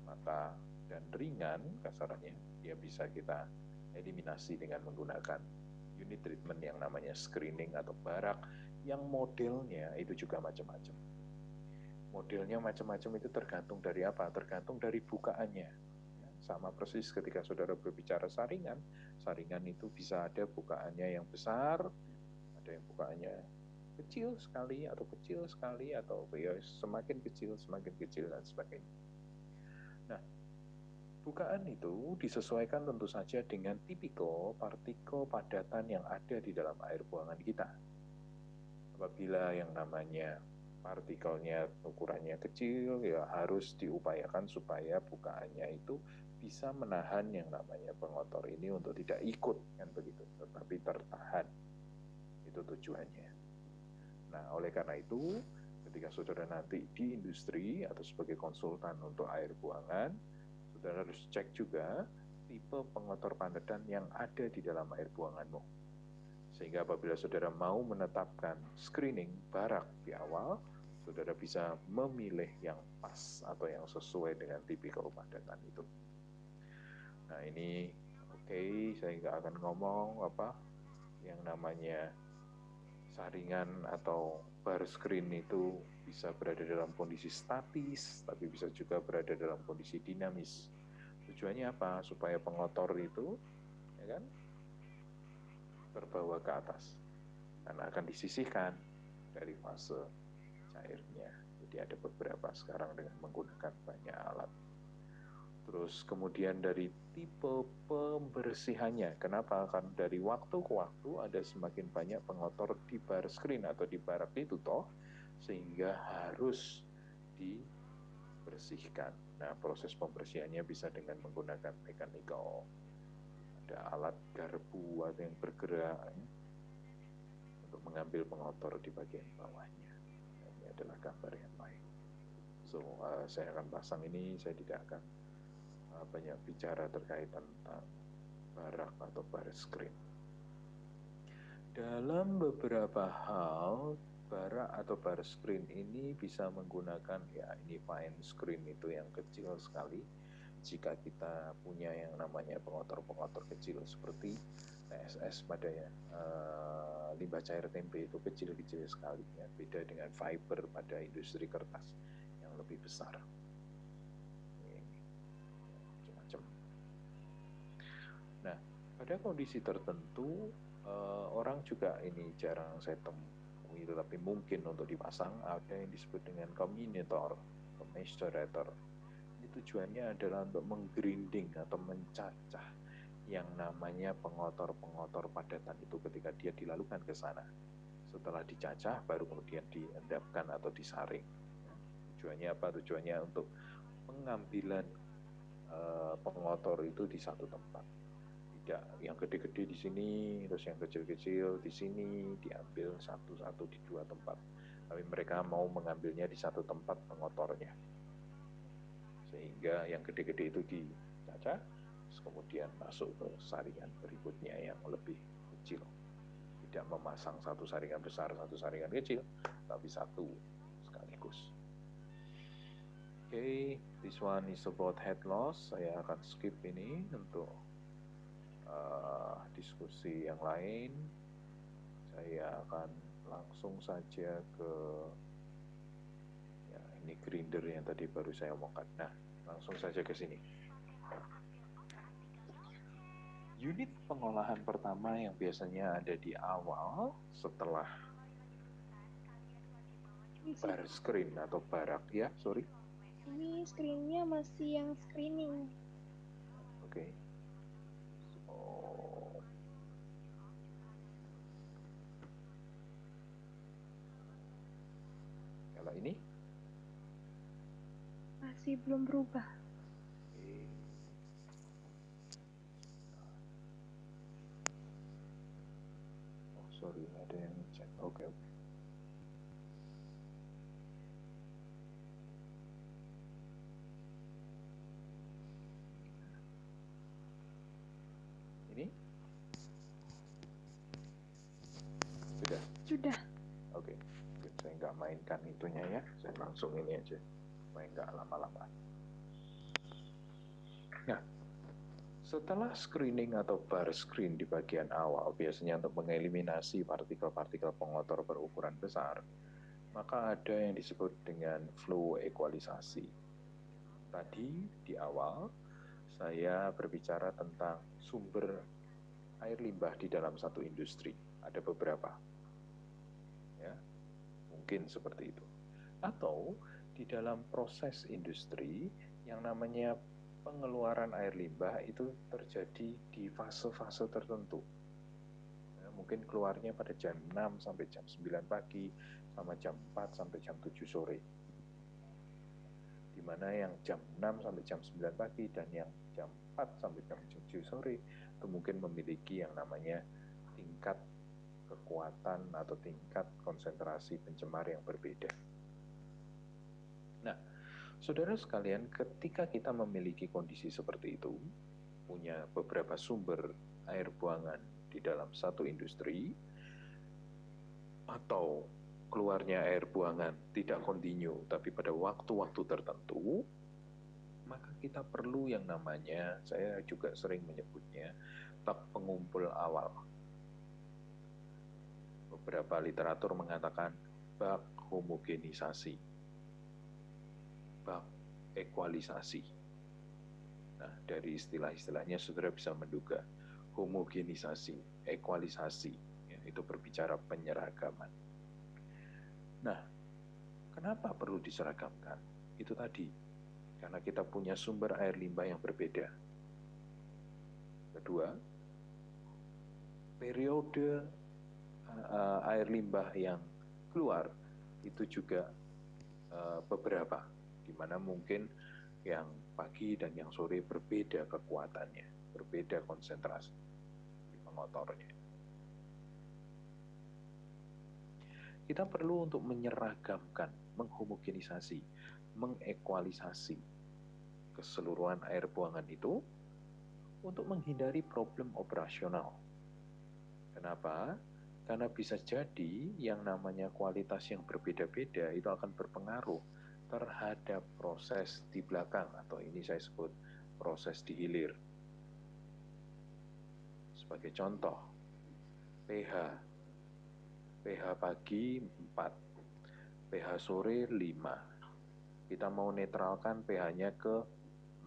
maka dan ringan kasarannya, dia bisa kita eliminasi dengan menggunakan unit treatment yang namanya screening atau barak, yang modelnya itu juga macam-macam. Modelnya macam-macam itu tergantung dari apa? Tergantung dari bukaannya. Sama persis ketika saudara berbicara saringan, saringan itu bisa ada bukaannya yang besar, ada yang bukaannya kecil sekali atau ya semakin kecil dan sebagainya. Nah, bukaan itu disesuaikan tentu saja dengan tipikal partikel padatan yang ada di dalam air buangan kita. Apabila yang namanya partikelnya ukurannya kecil, ya harus diupayakan supaya bukaannya itu bisa menahan yang namanya pengotor ini untuk tidak ikut, kan begitu, tetapi tertahan. Itu tujuannya. Nah, oleh karena itu, ketika saudara nanti di industri atau sebagai konsultan untuk air buangan, saudara harus cek juga tipe pengotor padatan yang ada di dalam air buanganmu. Sehingga apabila saudara mau menetapkan screening barak di awal, saudara bisa memilih yang pas atau yang sesuai dengan tipikal padatan itu. Nah ini saya nggak akan ngomong yang namanya saringan atau bar screen itu bisa berada dalam kondisi statis, tapi bisa juga berada dalam kondisi dinamis. Tujuannya apa? Supaya pengotor itu, ya kan, terbawa ke atas, karena akan disisihkan dari fase cairnya. Jadi ada beberapa sekarang dengan menggunakan banyak alat. Terus kemudian dari tipe pembersihannya. Kenapa? Karena dari waktu ke waktu ada semakin banyak pengotor di bar screen atau di barak itu toh, sehingga harus dibersihkan. Nah, proses pembersihannya bisa dengan menggunakan mechanical. Ada alat garpu atau yang bergerak untuk mengambil pengotor di bagian bawahnya. Ini adalah gambar yang lain. Saya akan pasang ini, saya tidak akan banyak bicara terkait tentang barak atau bar screen. Dalam beberapa hal, barak atau bar screen ini bisa menggunakan, ya ini fine screen itu yang kecil sekali. Jika kita punya yang namanya pengotor-pengotor kecil seperti TSS pada limbah cair tempe itu kecil-kecil sekali, ya. Beda dengan fiber pada industri kertas yang lebih besar. Nah, pada kondisi tertentu, orang juga ini jarang saya temui, tetapi mungkin untuk dipasang ada yang disebut dengan commutator, commutator. Ini tujuannya adalah untuk menggrinding atau mencacah yang namanya pengotor-pengotor padatan itu ketika dia dilalukan ke sana. Setelah dicacah, baru kemudian diendapkan atau disaring. Tujuannya apa? Tujuannya untuk pengambilan pengotor itu di satu tempat. Tidak yang gede-gede di sini, terus yang kecil-kecil di sini, diambil satu-satu di dua tempat. Tapi mereka mau mengambilnya di satu tempat pengotornya. sehingga yang gede-gede itu dicacah, kemudian masuk ke saringan berikutnya yang lebih kecil. Tidak memasang satu saringan besar, satu saringan kecil, tapi satu sekaligus. Oke, this one is about head loss. Saya akan skip ini untuk diskusi yang lain. Saya akan langsung saja ke ya, ini grinder yang tadi baru saya omongkan. Nah, langsung saja ke sini. Unit pengolahan pertama yang biasanya ada di awal setelah bar screen atau barak ya, sorry. Ini screen-nya masih yang screening. Oke. Kalau ini masih belum berubah. Oh, sorry, ada yang cek. Oke. Ini? Sudah? Sudah. Oke. Saya nggak mainkan itunya ya. Saya langsung ini aja. Supaya nggak lama-lama. Nah, setelah screening atau bar screen di bagian awal, biasanya untuk mengeliminasi partikel-partikel pengotor berukuran besar, maka ada yang disebut dengan flow equalisasi. Tadi di awal, saya berbicara tentang sumber air limbah di dalam satu industri. Ada beberapa. Ya, mungkin seperti itu. Atau di dalam proses industri yang namanya pengeluaran air limbah itu terjadi di fase-fase tertentu. Ya, mungkin keluarnya pada jam 6 sampai jam 9 pagi, sama jam 4 sampai jam 7 sore. Di mana yang jam 6 sampai jam 9 pagi dan yang jam 4 sampai jam 7 sore itu mungkin memiliki yang namanya tingkat kekuatan atau tingkat konsentrasi pencemar yang berbeda. Nah, saudara sekalian, ketika kita memiliki kondisi seperti itu, punya beberapa sumber air buangan di dalam satu industri, atau keluarnya air buangan tidak kontinu, tapi pada waktu-waktu tertentu, maka kita perlu yang namanya, saya juga sering menyebutnya, bak pengumpul awal. Beberapa literatur mengatakan bak homogenisasi, bak ekualisasi. Nah, dari istilah-istilahnya saudara bisa menduga homogenisasi, ekualisasi, ya, itu berbicara penyeragaman. Nah, kenapa perlu diseragamkan? Itu tadi, karena kita punya sumber air limbah yang berbeda. Kedua, periode air limbah yang keluar itu juga beberapa, di mana mungkin yang pagi dan yang sore berbeda kekuatannya, berbeda konsentrasi pengotornya. Kita perlu untuk menyeragamkan, menghomogenisasi, mengekualisasi keseluruhan air buangan itu untuk menghindari problem operasional. Kenapa? Karena bisa jadi yang namanya kualitas yang berbeda-beda itu akan berpengaruh terhadap proses di belakang, atau ini saya sebut proses di hilir. Sebagai contoh, pH pagi 4, pH sore 5. Kita mau netralkan pH-nya ke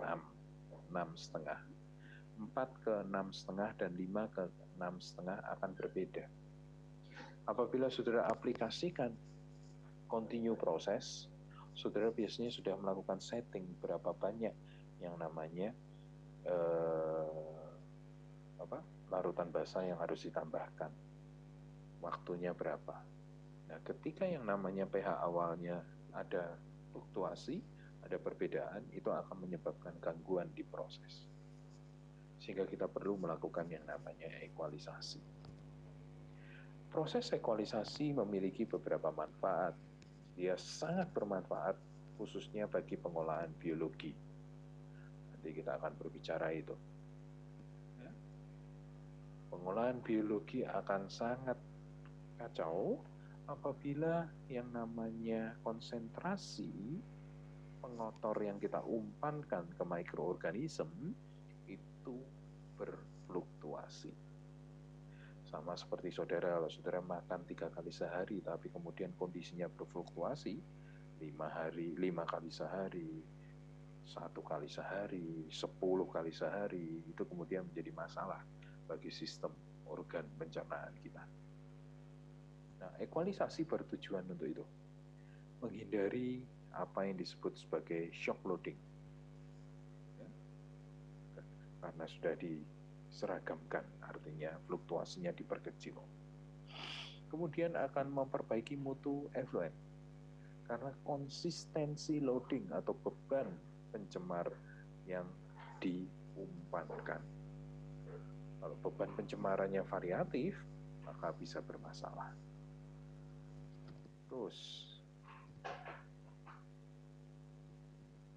6,5. 4 ke 6,5 dan 5 ke 6,5 akan berbeda. Apabila saudara aplikasikan continue proses, saudara biasanya sudah melakukan setting berapa banyak yang namanya larutan basah yang harus ditambahkan. Waktunya berapa. Nah, ketika yang namanya pH awalnya ada fluktuasi, ada perbedaan, itu akan menyebabkan gangguan di proses. Sehingga kita perlu melakukan yang namanya ekualisasi. Proses ekualisasi memiliki beberapa manfaat. Dia sangat bermanfaat khususnya bagi pengolahan biologi. kita akan berbicara itu. Ya. Pengolahan biologi akan sangat kacau apabila yang namanya konsentrasi pengotor yang kita umpankan ke mikroorganisme itu berfluktuasi. Sama seperti saudara, kalau saudara makan 3 kali sehari, tapi kemudian kondisinya berfluktuasi, 5 kali sehari, 1 kali sehari, 10 kali sehari, itu kemudian menjadi masalah bagi sistem organ pencernaan kita. Nah, ekualisasi bertujuan untuk itu, menghindari apa yang disebut sebagai shock loading, ya. Karena sudah diseragamkan, artinya fluktuasinya diperkecil. Kemudian akan memperbaiki mutu effluent, karena konsistensi loading atau beban pencemar yang diumpankan. Kalau beban pencemarannya variatif, maka bisa bermasalah. Terus,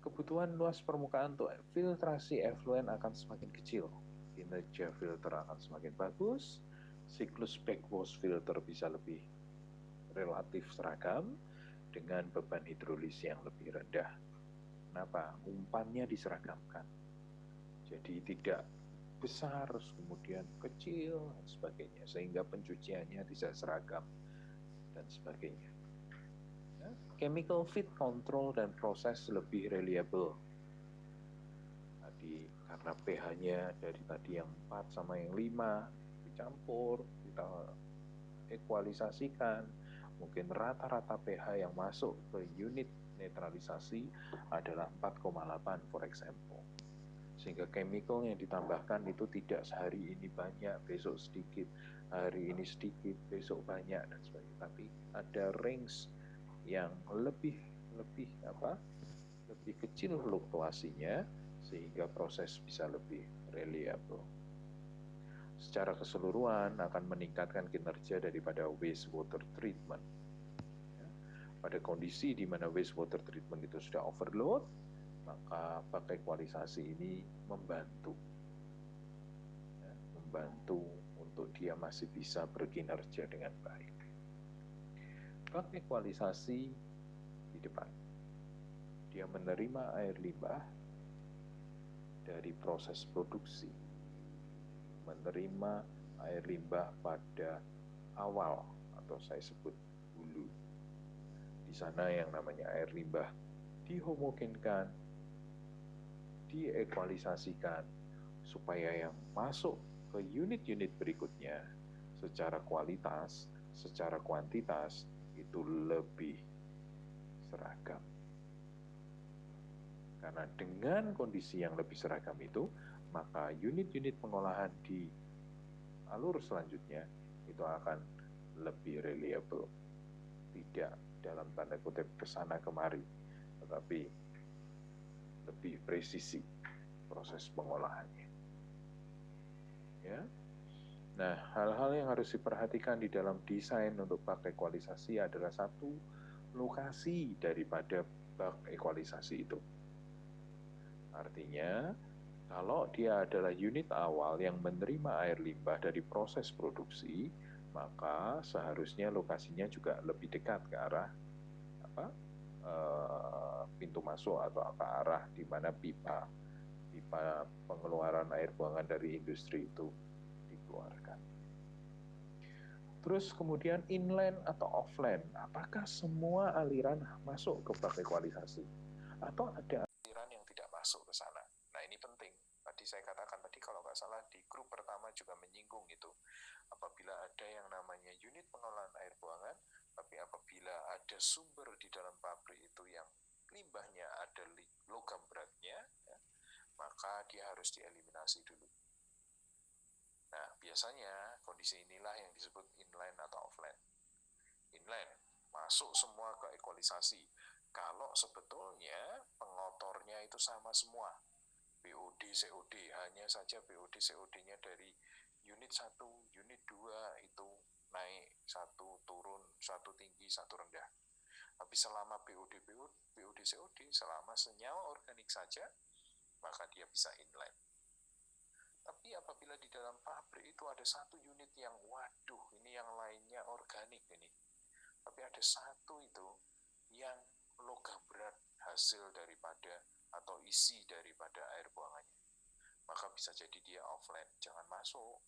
kebutuhan luas permukaan untuk filtrasi effluent akan semakin kecil. Kinerja filter akan semakin bagus, siklus backwash filter bisa lebih relatif seragam, dengan beban hidrolis yang lebih rendah. Kenapa? Umpannya diseragamkan. Jadi tidak besar, kemudian kecil, dan sebagainya. Sehingga pencuciannya bisa seragam, dan sebagainya. Ya, chemical fit control dan proses lebih reliable. Tadi, karena pH-nya dari tadi yang 4 sama yang 5, dicampur, kita ekualisasikan, mungkin rata-rata pH yang masuk ke unit netralisasi adalah 4,8 for example. Sehingga chemical yang ditambahkan itu tidak sehari ini banyak, besok sedikit, hari ini sedikit, besok banyak, dan sebagainya. Tapi ada range yang lebih kecil fluktuasinya, sehingga proses bisa lebih reliable. Secara keseluruhan akan meningkatkan kinerja daripada wastewater treatment. Pada kondisi di mana wastewater treatment itu sudah overload, maka pakai ekualisasi ini membantu untuk dia masih bisa berkinerja dengan baik. Bak ekualisasi di depan, dia menerima air limbah dari proses produksi, menerima air limbah pada awal atau saya sebut hulu. Di sana yang namanya air limbah dihomogenkan, diekualisasikan supaya yang masuk ke unit-unit berikutnya secara kualitas, secara kuantitas itu lebih seragam. Karena dengan kondisi yang lebih seragam itu, maka unit-unit pengolahan di alur selanjutnya itu akan lebih reliable. Tidak dalam tanda kutip kesana kemari, tetapi lebih presisi proses pengolahannya. Ya. Nah, hal-hal yang harus diperhatikan di dalam desain untuk bak ekualisasi adalah satu, lokasi daripada bak ekualisasi itu. Artinya, kalau dia adalah unit awal yang menerima air limbah dari proses produksi, maka seharusnya lokasinya juga lebih dekat ke arah pintu masuk atau ke arah di mana pipa pengeluaran air buangan dari industri itu dikeluarkan. Terus kemudian inland atau offline, apakah semua aliran masuk ke bak ekualisasi atau ada aliran yang tidak masuk ke sana? Nah, ini penting. Tadi saya katakan tadi kalau nggak salah di grup pertama juga menyinggung itu. Apabila ada yang namanya unit pengolahan air buangan, tapi apabila ada sumber di dalam pabrik itu yang limbahnya ada logam beratnya, ya, maka dia harus dieliminasi dulu. Nah, biasanya kondisi inilah yang disebut inline atau offline. Inline, masuk semua ke ekualisasi. Kalau sebetulnya pengotornya itu sama semua. BOD, COD, hanya saja BOD, COD-nya dari unit 1, unit 2 itu naik, satu turun, satu tinggi, satu rendah. Tapi selama BOD, COD, selama senyawa organik saja, maka dia bisa inlet. Tapi apabila di dalam pabrik itu ada satu unit yang waduh, ini yang lainnya organik ini. Tapi ada satu itu yang logam berat hasil daripada atau isi daripada air buangannya. Maka bisa jadi dia offline, jangan masuk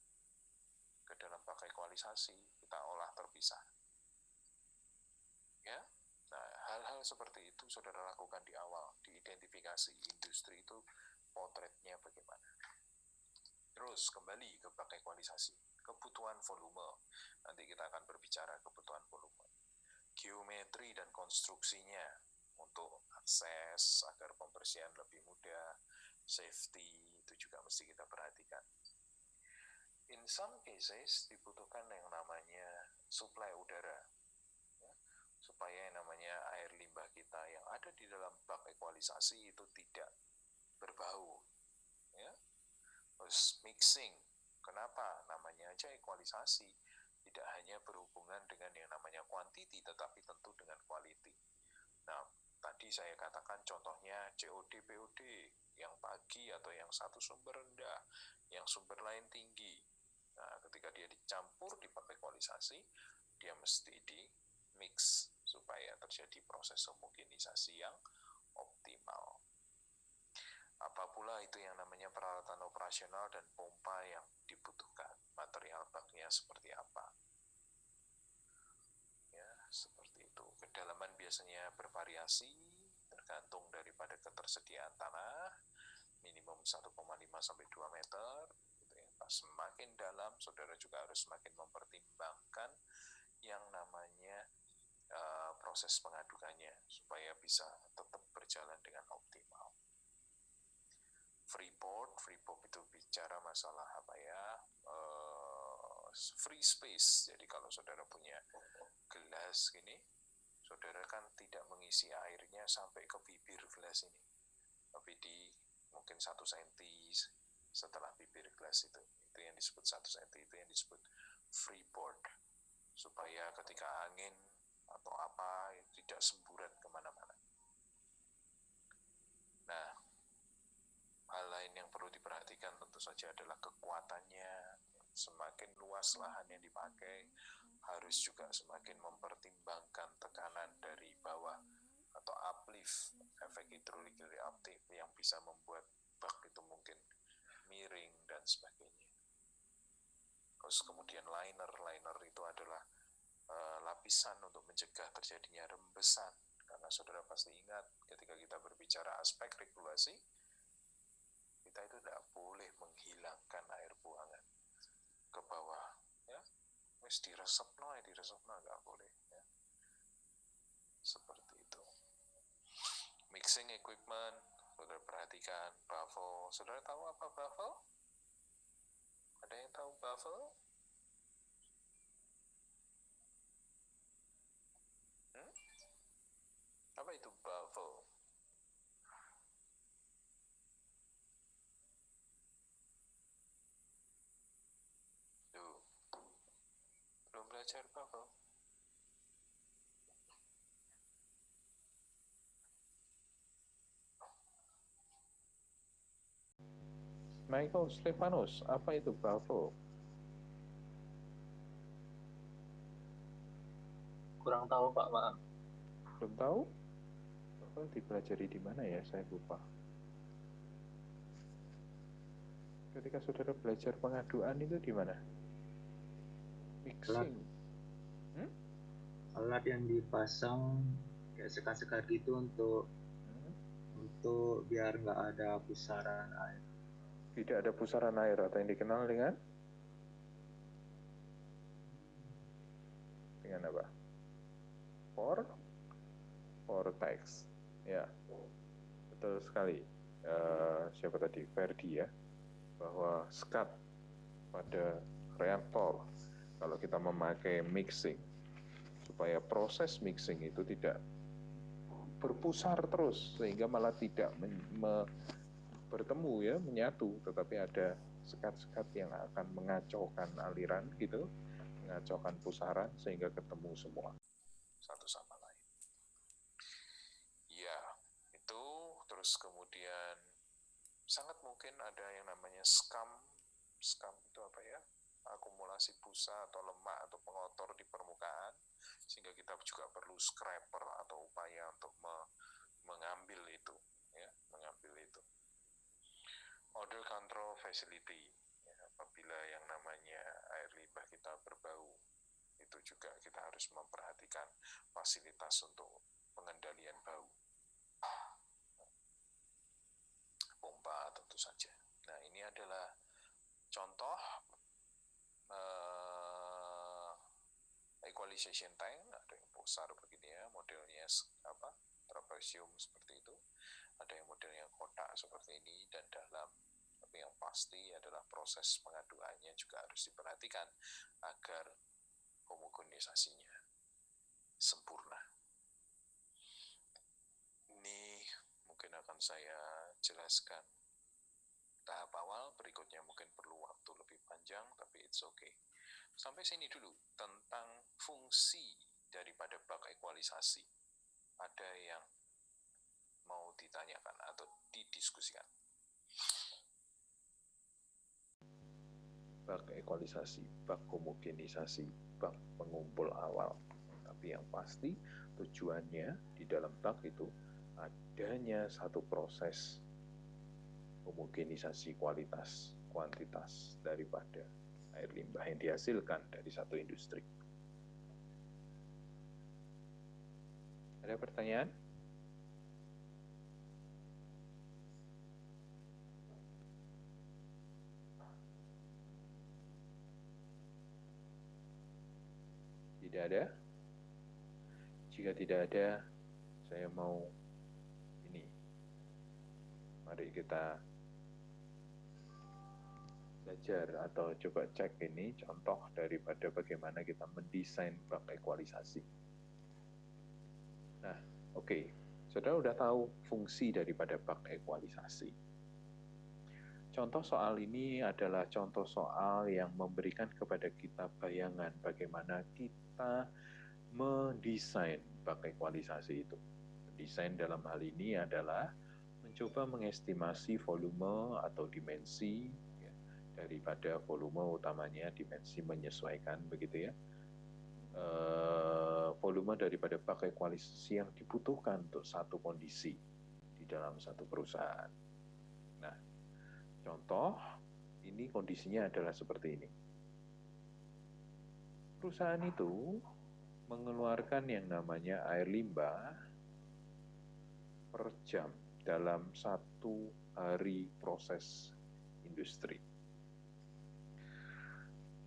ke dalam pakai kualisasi, kita olah terpisah. Ya, nah hal-hal seperti itu saudara lakukan di awal, diidentifikasi industri itu potretnya bagaimana. Terus kembali ke pakai kualisasi, kebutuhan volume. Nanti kita akan berbicara kebutuhan volume. Geometri dan konstruksinya untuk akses agar pembersihan lebih mudah, safety itu juga mesti kita perhatikan. In some cases dibutuhkan yang namanya suplai udara, ya, supaya yang namanya air limbah kita yang ada di dalam bak ekualisasi itu tidak berbau, ya. Terus mixing, kenapa namanya aja ekualisasi, tidak hanya berhubungan dengan yang namanya quantity, tetapi tentu dengan quality. Nah, tadi saya katakan contohnya COD, POD, yang pagi atau yang satu sumber rendah, yang sumber lain tinggi. Nah, ketika dia dicampur dipakai ekualisasi, dia mesti di mix supaya terjadi proses homogenisasi yang optimal. Apa pula itu yang namanya peralatan operasional dan pompa yang dibutuhkan, material baknya seperti apa. Ya, seperti itu. Kedalaman biasanya bervariasi tergantung daripada ketersediaan tanah, minimum 1,5 sampai 2 meter. Gitu ya. Semakin dalam, saudara juga harus semakin mempertimbangkan yang namanya proses pengadukannya supaya bisa tetap berjalan dengan optimal. Freeport itu bicara masalah apa ya, free space. Jadi kalau saudara punya gelas gini, saudara kan tidak mengisi airnya sampai ke bibir gelas ini, tapi di mungkin 1 senti setelah bibir gelas itu yang disebut 1 senti, itu yang disebut freeport, supaya ketika angin atau apa tidak semburat kemana-mana. Nah, hal lain yang perlu diperhatikan tentu saja adalah kekuatannya. Semakin luas lahan yang dipakai, harus juga semakin mempertimbangkan tekanan dari bawah atau uplift, efek hidrolik reaktif yang bisa membuat bak itu mungkin miring dan sebagainya. Terus kemudian liner itu adalah lapisan untuk mencegah terjadinya rembesan. Karena saudara pasti ingat ketika kita berbicara aspek regulasi, kita itu tidak boleh menghilangkan air buangan ke bawah, ya. Wis diresepno nggak boleh, ya. Seperti itu. Mixing equipment, saudara perhatikan, baffle. Saudara tahu apa baffle? Ada yang tahu baffle? Apa itu baffle? Belum belajar baffle? Michael Stefanus, apa itu baffle? Kurang tahu Pak, maaf. Belum tahu? Baffle dipelajari di mana ya? Saya lupa. Ketika saudara belajar pengaduan itu di mana? Mixing. Alat yang dipasang kayak sekat-sekat gitu untuk biar nggak ada pusaran air. Tidak ada pusaran air atau yang dikenal dengan apa? Vortex. Ya, betul sekali. Siapa tadi? Ferdi ya, bahwa sekat pada reaktor kalau kita memakai mixing supaya proses mixing itu tidak berpusar terus sehingga malah tidak bertemu ya, menyatu, tetapi ada sekat-sekat yang akan mengacaukan aliran gitu, mengacaukan pusaran sehingga ketemu semua satu sama lain. Ya, itu terus kemudian mungkin ada yang namanya scum. Scum itu apa ya? Akumulasi busa atau lemak atau pengotor di permukaan, sehingga kita juga perlu scraper atau upaya untuk mengambil itu, ya, mengambil itu. Odor control facility, ya, apabila yang namanya air limbah kita berbau, itu juga kita harus memperhatikan fasilitas untuk pengendalian bau. Pompa tentu saja. Nah, ini adalah contoh equalization tank, ada yang besar begini ya, modelnya trapesium seperti itu, ada yang modelnya kotak seperti ini dan dalam. Tapi yang pasti adalah proses pengaduannya juga harus diperhatikan agar homogenisasinya sempurna. Ini mungkin akan saya jelaskan tahap awal, berikutnya mungkin perlu waktu lebih panjang, tapi it's okay. Sampai sini dulu tentang fungsi daripada bak ekualisasi. Ada yang mau ditanyakan atau didiskusikan? Bak ekualisasi, bak homogenisasi, bak pengumpul awal. Tapi yang pasti tujuannya di dalam bak itu adanya satu proses homogenisasi kualitas, kuantitas daripada air limbah yang dihasilkan dari satu industri. Ada pertanyaan? Tidak ada? Jika tidak ada, saya mau mari kita belajar atau coba cek ini contoh daripada bagaimana kita mendesain bak ekualisasi. Nah, oke. Saudara udah tahu fungsi daripada bak ekualisasi. Contoh soal ini adalah contoh soal yang memberikan kepada kita bayangan bagaimana kita mendesain bak ekualisasi itu. Desain dalam hal ini adalah mencoba mengestimasi volume atau dimensi ya, daripada volume utamanya dimensi menyesuaikan begitu ya, volume daripada bak ekualisasi yang dibutuhkan untuk satu kondisi di dalam satu perusahaan. Nah, contoh ini kondisinya adalah seperti ini. Perusahaan itu mengeluarkan yang namanya air limbah per jam dalam satu hari proses industri.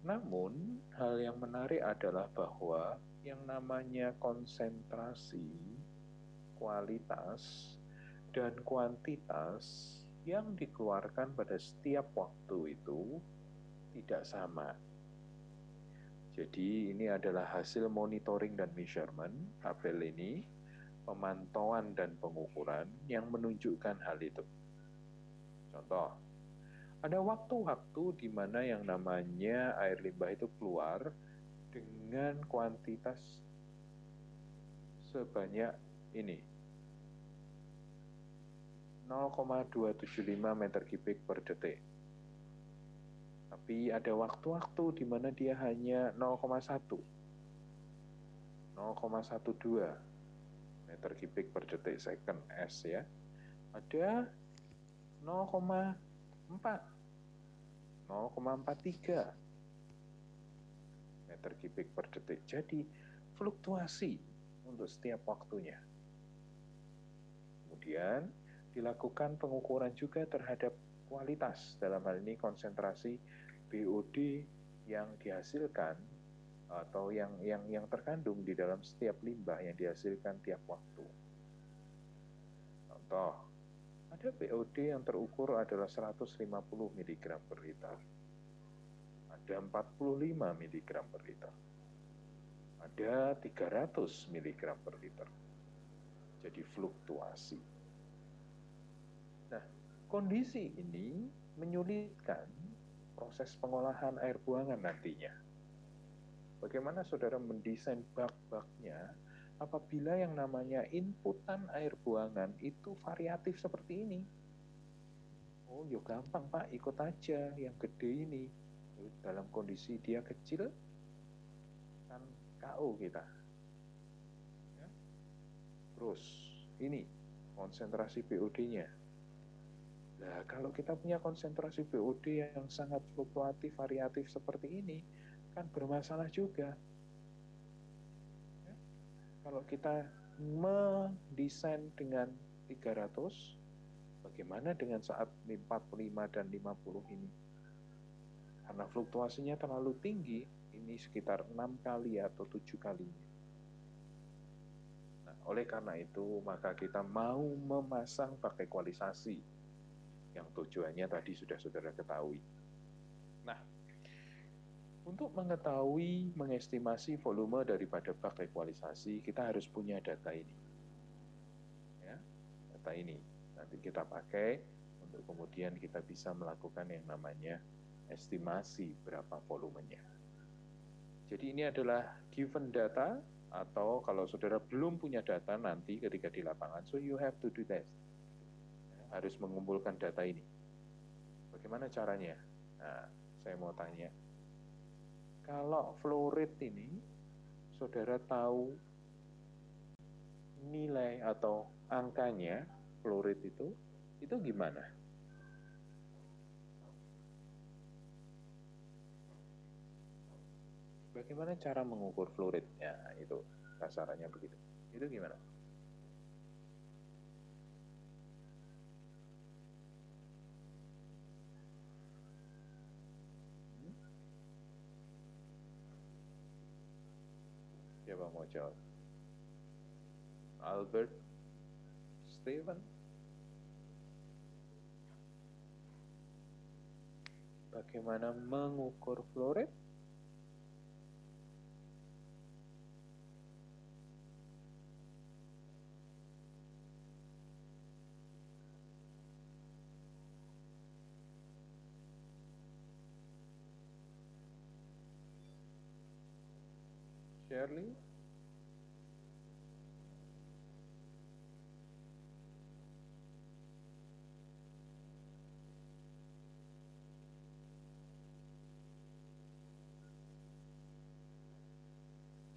Namun, hal yang menarik adalah bahwa yang namanya konsentrasi, kualitas, dan kuantitas yang dikeluarkan pada setiap waktu itu tidak sama. Jadi, ini adalah hasil monitoring dan measurement, tabel ini, pemantauan dan pengukuran yang menunjukkan hal itu. Contoh, ada waktu-waktu di mana yang namanya air limbah itu keluar dengan kuantitas sebanyak ini, 0,275 meter kubik per detik. Tapi ada waktu-waktu di mana dia hanya 0,12 meter kubik per detik second S ya. Ada 0,43 meter kubik per detik. Jadi fluktuasi untuk setiap waktunya. Kemudian dilakukan pengukuran juga terhadap kualitas, dalam hal ini konsentrasi BOD yang dihasilkan atau yang terkandung di dalam setiap limbah yang dihasilkan tiap waktu. Contoh, ada BOD yang terukur adalah 150 mg per liter. Ada 45 mg per liter. Ada 300 mg per liter. Jadi fluktuasi. Nah, kondisi ini menyulitkan proses pengolahan air buangan nantinya. Bagaimana saudara mendesain bak-baknya apabila yang namanya inputan air buangan itu variatif seperti ini? Oh, ya gampang Pak, ikut aja yang gede ini. Dalam kondisi dia kecil, kan KO kita. Ya. Terus, ini konsentrasi BOD-nya. Nah, kalau kita punya konsentrasi BOD yang sangat fluktuatif, variatif seperti ini, kan bermasalah juga. Ya. Kalau kita mendesain dengan 300, bagaimana dengan saat 45 dan 50 ini? Karena fluktuasinya terlalu tinggi, ini sekitar 6 kali atau 7 kalinya. Nah, oleh karena itu, maka kita mau memasang pakai ekualisasi, yang tujuannya tadi sudah saudara ketahui. Nah, untuk mengetahui, mengestimasi volume daripada bak ekualisasi, kita harus punya data ini. Ya, data ini. Nanti kita pakai untuk kemudian kita bisa melakukan yang namanya estimasi berapa volumenya. Jadi ini adalah given data, atau kalau saudara belum punya data nanti ketika di lapangan, so you have to do that. Harus mengumpulkan data ini. Bagaimana caranya? Nah, saya mau tanya, kalau flow rate ini, saudara tahu nilai atau angkanya, flow rate itu gimana? Bagaimana cara mengukur flow rate? Ya, itu kasarannya begitu. Itu gimana? Siapa mau jawab? Albert? Steven? Bagaimana mengukur flow rate? Shirley?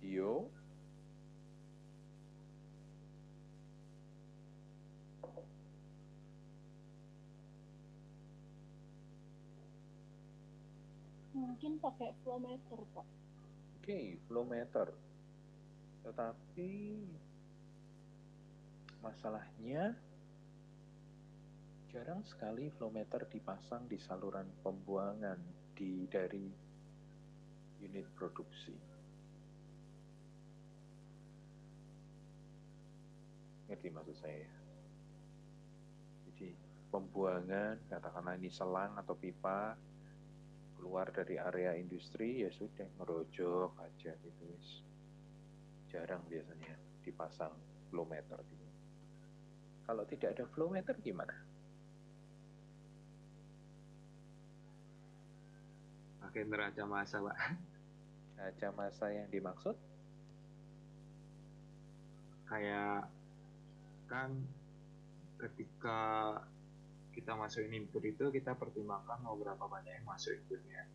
Dio? Mungkin pakai flow meter, Pak. Oke, flow meter. Tetapi masalahnya jarang sekali flow meter dipasang di saluran pembuangan dari unit produksi. Ngerti maksud saya? Jadi pembuangan, katakanlah ini selang atau pipa, keluar dari area industri, ya sudah ngerojok aja gitu. Jarang biasanya dipasang flow meter. Kalau tidak ada flow meter gimana? Pakai neraca massa, Pak. Neraca massa yang dimaksud? Kayak kan ketika kita masukin input itu, kita pertimbangkan mau berapa banyak yang masuk inputnya.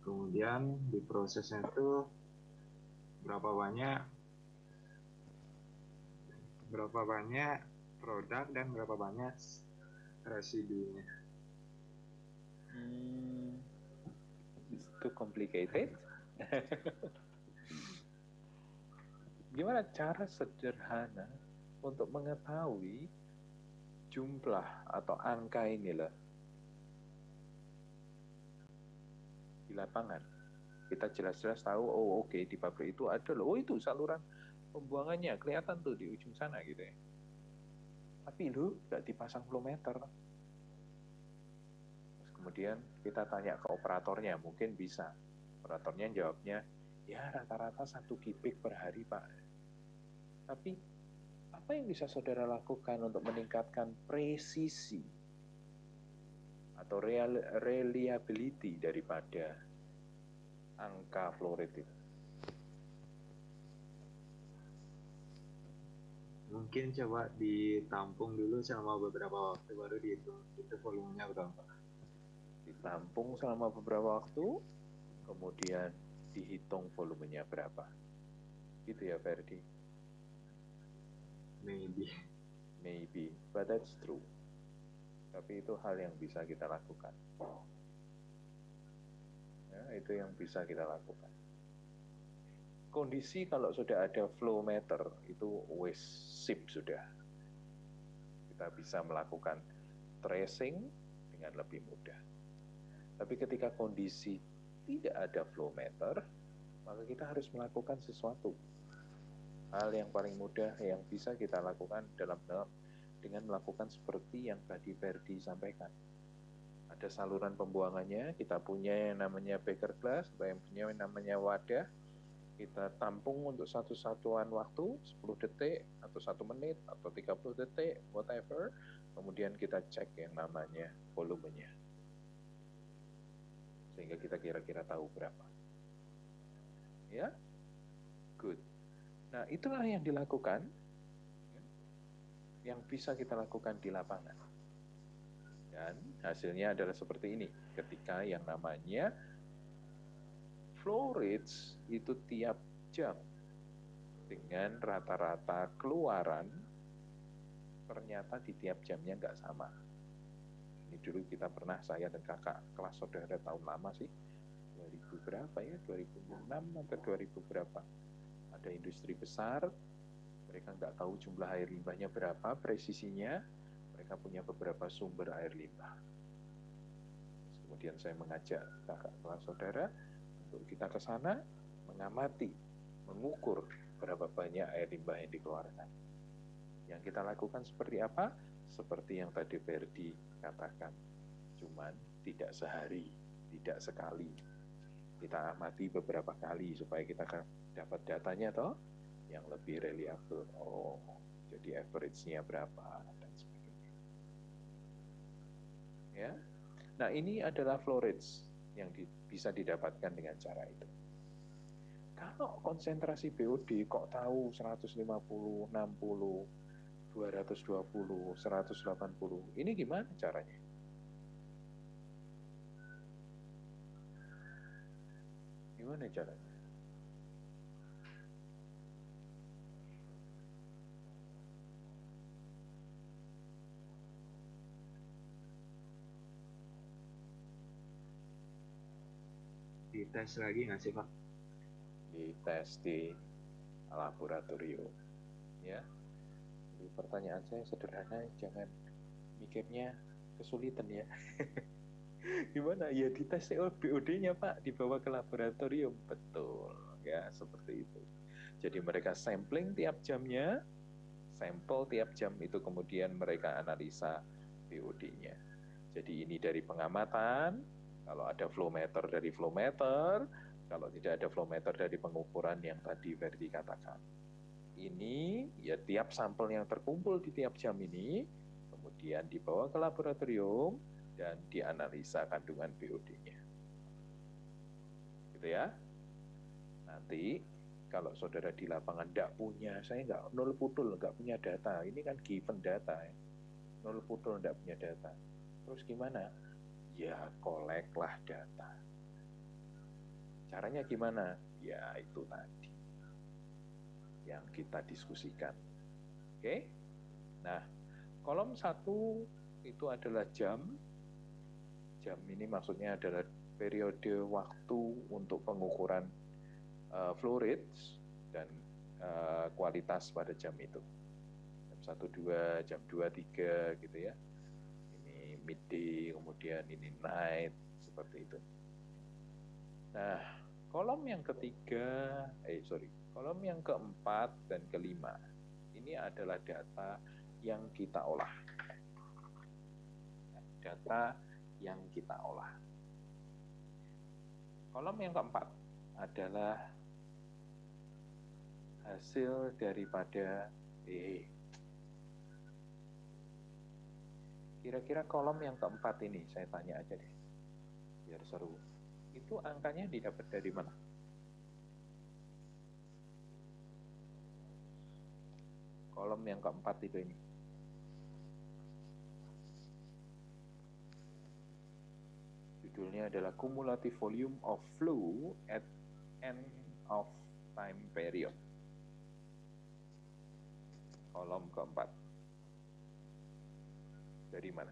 Kemudian di prosesnya itu berapa banyak produk dan berapa banyak residunya. It's too complicated. Gimana cara sederhana untuk mengetahui jumlah atau angka inilah di lapangan? Kita jelas-jelas tahu, oh oke, di pabrik itu ada loh, oh itu saluran pembuangannya kelihatan tuh di ujung sana gitu ya. Tapi lu nggak dipasang flow meter. Terus kemudian kita tanya ke operatornya, mungkin bisa. Operatornya jawabnya, ya rata-rata 1 kubik per hari Pak. Tapi apa yang bisa saudara lakukan untuk meningkatkan presisi atau reliability daripada angka flow rate itu? Mungkin coba ditampung dulu selama beberapa waktu baru dihitung itu volumenya berapa. Ditampung selama beberapa waktu, kemudian dihitung volumenya berapa. Gitu ya, Ferdi? Maybe, but that's true. Tapi itu hal yang bisa kita lakukan. Ya, itu yang bisa kita lakukan. Kondisi kalau sudah ada flow meter, itu wis sip sudah. Kita bisa melakukan tracing dengan lebih mudah. Tapi ketika kondisi tidak ada flow meter, maka kita harus melakukan sesuatu. Hal yang paling mudah yang bisa kita lakukan dengan melakukan seperti yang tadi Ferdi sampaikan. Ada saluran pembuangannya, kita punya yang namanya beaker glass, yang punya yang namanya wadah, kita tampung untuk satu satuan waktu, 10 detik, atau 1 menit, atau 30 detik, whatever, kemudian kita cek yang namanya volumenya. Sehingga kita kira-kira tahu berapa. Ya? Good. Nah, itulah yang dilakukan, yang bisa kita lakukan di lapangan. Dan hasilnya adalah seperti ini. Ketika yang namanya flow rates itu tiap jam dengan rata-rata keluaran ternyata di tiap jamnya nggak sama. Ini dulu kita pernah, saya dan kakak kelas saudara tahun lama sih, 2000 berapa ya, 2006 atau 2000 berapa. Ada industri besar, mereka nggak tahu jumlah air limbahnya berapa, presisinya, mereka punya beberapa sumber air limbah. Kemudian saya mengajak kakak kelas saudara untuk kita ke sana, mengamati, mengukur berapa banyak air limbah yang dikeluarkan. Yang kita lakukan seperti apa? Seperti yang tadi Ferdi katakan, cuman tidak sehari, tidak sekali. Kita amati beberapa kali supaya kita dapat datanya toh yang lebih reliable. Oh, jadi average-nya berapa dan sebagainya. Ya. Nah, ini adalah flow rates yang bisa didapatkan dengan cara itu. Kalau konsentrasi BOD kok tahu 150, 60, 220, 180, ini gimana caranya? Gimana caranya? Dites lagi nggak sih, Pak? Dites di laboratorium. Ya. Jadi pertanyaan saya sederhana, jangan mikirnya kesulitan ya. Gimana? Ya dites BOD-nya Pak, dibawa ke laboratorium. Betul, ya seperti itu. Jadi mereka sampling tiap jamnya, sampel tiap jam itu kemudian mereka analisa BOD-nya. Jadi ini dari pengamatan, kalau ada flow meter dari flow meter, kalau tidak ada flow meter dari pengukuran yang tadi Ferdi katakan. Ini ya tiap sampel yang terkumpul di tiap jam ini kemudian dibawa ke laboratorium dan dianalisa kandungan BOD-nya. Gitu ya. Nanti kalau saudara di lapangan tidak punya, saya nggak nol putul, nggak punya data. Ini kan given data ya. Nol putul nggak punya data. Terus gimana? Ya koleklah data. Caranya gimana? Ya itu tadi yang kita diskusikan. Oke? Nah, kolom 1 itu adalah jam. Jam ini maksudnya adalah periode waktu untuk pengukuran flow rates dan kualitas pada jam itu. Jam 1, 2, jam 2, 3 gitu ya. Ini midday, kemudian ini night, seperti itu. Nah, kolom yang kolom yang keempat dan kelima, ini adalah data yang kita olah. Data yang kita olah. Kolom yang keempat adalah hasil daripada kira-kira kolom yang keempat ini, saya tanya aja deh, biar seru. Itu angkanya didapat dari mana? Kolom yang keempat itu ini. Judulnya adalah Cumulative Volume of Flow at End of Time Period. Kolom keempat. Dari mana?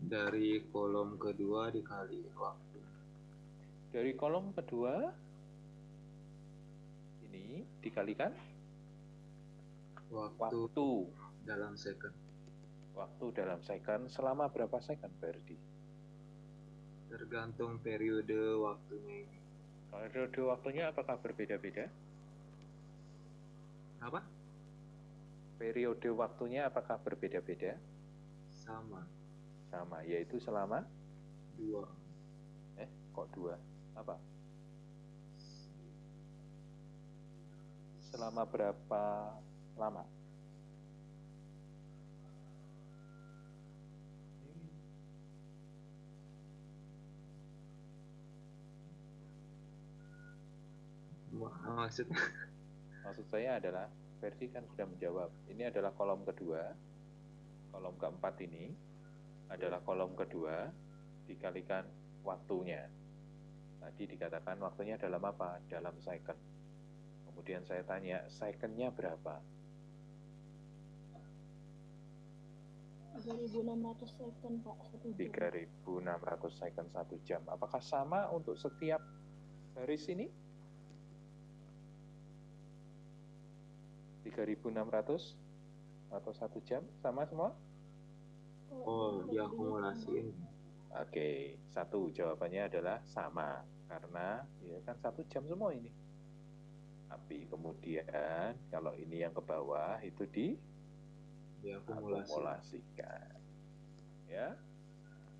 Dari kolom kedua dikaliin waktu. Dari kolom kedua ini dikalikan waktu dalam second. Waktu dalam second selama berapa second, Ferdi? Tergantung periode waktunya ini. Periode waktunya apakah berbeda-beda? Apa? Periode waktunya apakah berbeda-beda? Sama, yaitu selama 2. Kok 2? Apa? Selama berapa lama? Maksud saya adalah, Ferdi kan sudah menjawab. Ini adalah kolom kedua. Kolom keempat ini adalah kolom kedua dikalikan waktunya. Tadi dikatakan waktunya dalam apa? Dalam second. Kemudian saya tanya, secondnya berapa? 3.600 second, Pak, 1 jam. 3.600 second 1 jam. Apakah sama untuk setiap baris ini? 3.600 atau 1 jam sama semua? Oh, diakumulasiin. Oke, 1 jawabannya adalah sama karena ya kan 1 jam semua ini. Tapi kemudian kalau ini yang ke bawah itu diakumulasikan. Ya.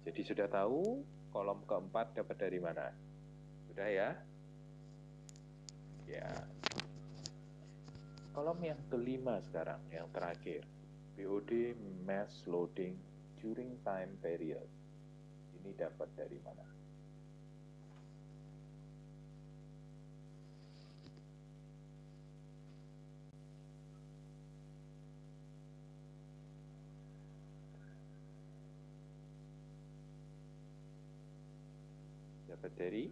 Jadi sudah tahu kolom keempat dapat dari mana? Sudah ya? Ya. Kolom yang kelima sekarang, yang terakhir. BOD mass loading during time period. Ini dapat dari mana? Dapat dari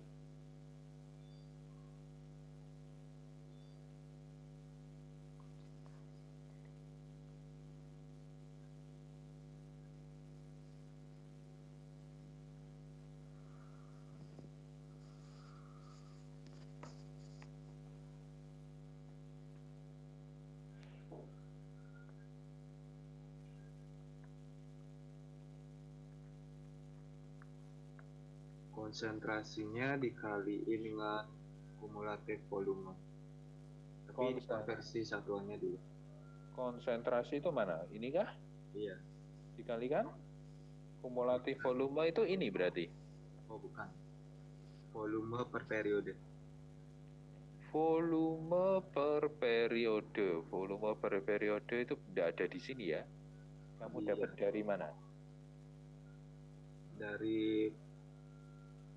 konsentrasinya dikaliin dengan kumulatif volume. Tapi konversi satuannya dulu. konsentrasi itu mana? Ini kah? Iya. Dikalikan kumulatif volume itu ini berarti? Oh, bukan. Volume per periode. Volume per periode. Volume per periode itu tidak ada di sini ya? Kamu dapat dari mana? Dari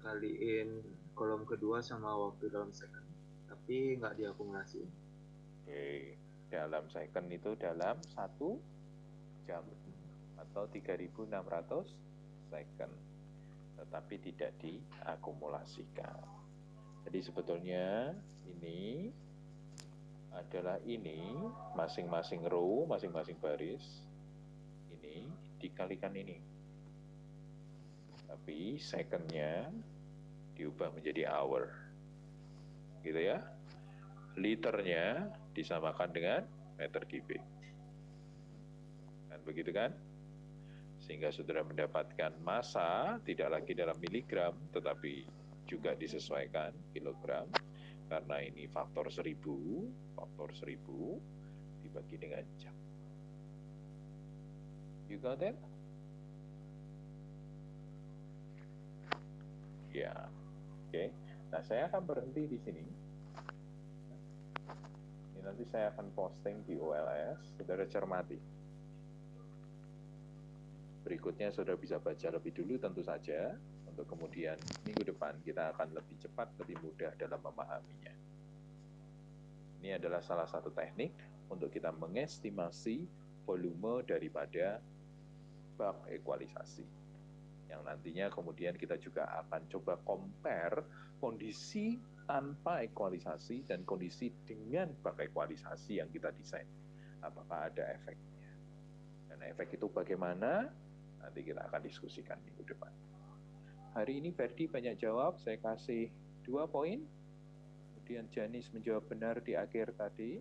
kaliin kolom kedua sama waktu dalam second, tapi nggak diakumulasi. Oke, dalam second itu dalam 1 jam atau 3.600 second, tetapi tidak diakumulasikan. Jadi sebetulnya ini adalah ini masing-masing row, masing-masing baris ini dikalikan ini. Tapi secondnya diubah menjadi hour, gitu ya. Liternya disamakan dengan meter kubik, kan begitu kan? Sehingga saudara mendapatkan massa tidak lagi dalam miligram, tetapi juga disesuaikan kilogram, karena ini faktor 1000 dibagi dengan jam. You got that? Ya, oke. Nah, saya akan berhenti di sini. Ini nanti saya akan posting di OLS. Saudara cermati. berikutnya saudara bisa baca lebih dulu tentu saja, untuk kemudian minggu depan kita akan lebih cepat, lebih mudah dalam memahaminya. Ini adalah salah satu teknik untuk kita mengestimasi volume daripada bak ekualisasi. Yang nantinya kemudian kita juga akan coba compare kondisi tanpa ekualisasi dan kondisi dengan bak ekualisasi yang kita desain. Apakah ada efeknya? Dan efek itu bagaimana? Nanti kita akan diskusikan minggu depan. Hari ini Ferdi banyak jawab, saya kasih 2 poin. Kemudian Janis menjawab benar di akhir tadi,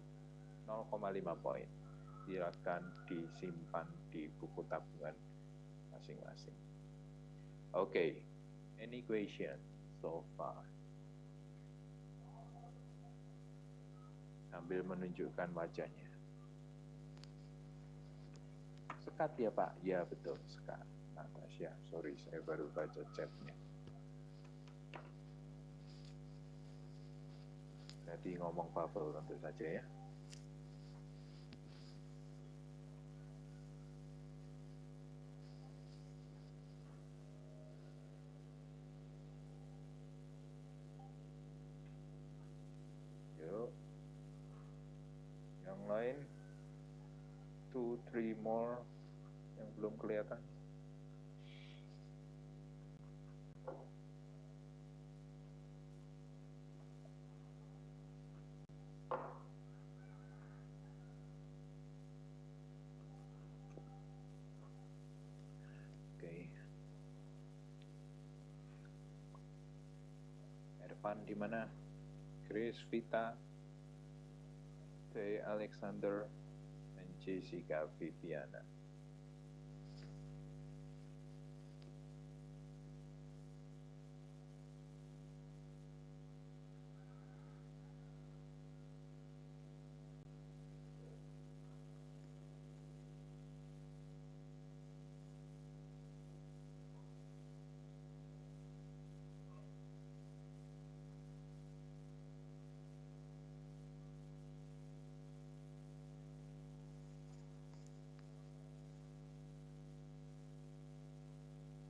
0,5 poin. Silakan disimpan di buku tabungan masing-masing. Okay, any question so far? Sambil menunjukkan wajahnya. Sekat ya Pak? Ya betul, sekat. Natasha, sorry saya baru baca chatnya. Jadi ngomong bubble tentu saja ya. Yuk. Yang lain 2-3 more yang belum kelihatan. Oke. Ervan di mana? Grace, Vita, T. Alexander, dan Jessica Viviana.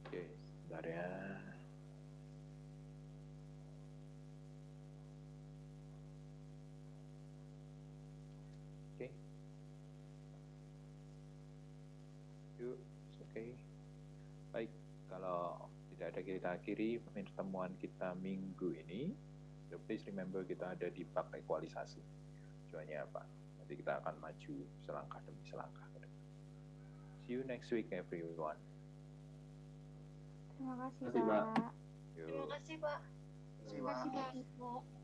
Oke, sebentar ya. Oke. Yuk, oke. Baik, kalau tidak ada kita akhiri pertemuan kita minggu ini. So please remember kita ada di bab ekualisasi. Tujuannya apa? Nanti kita akan maju selangkah demi selangkah. See you next week everyone. Terima kasih, Terima kasih, Pak. Pak. Yuk. Terima kasih, Pak. Terima kasih, Pak. Pak.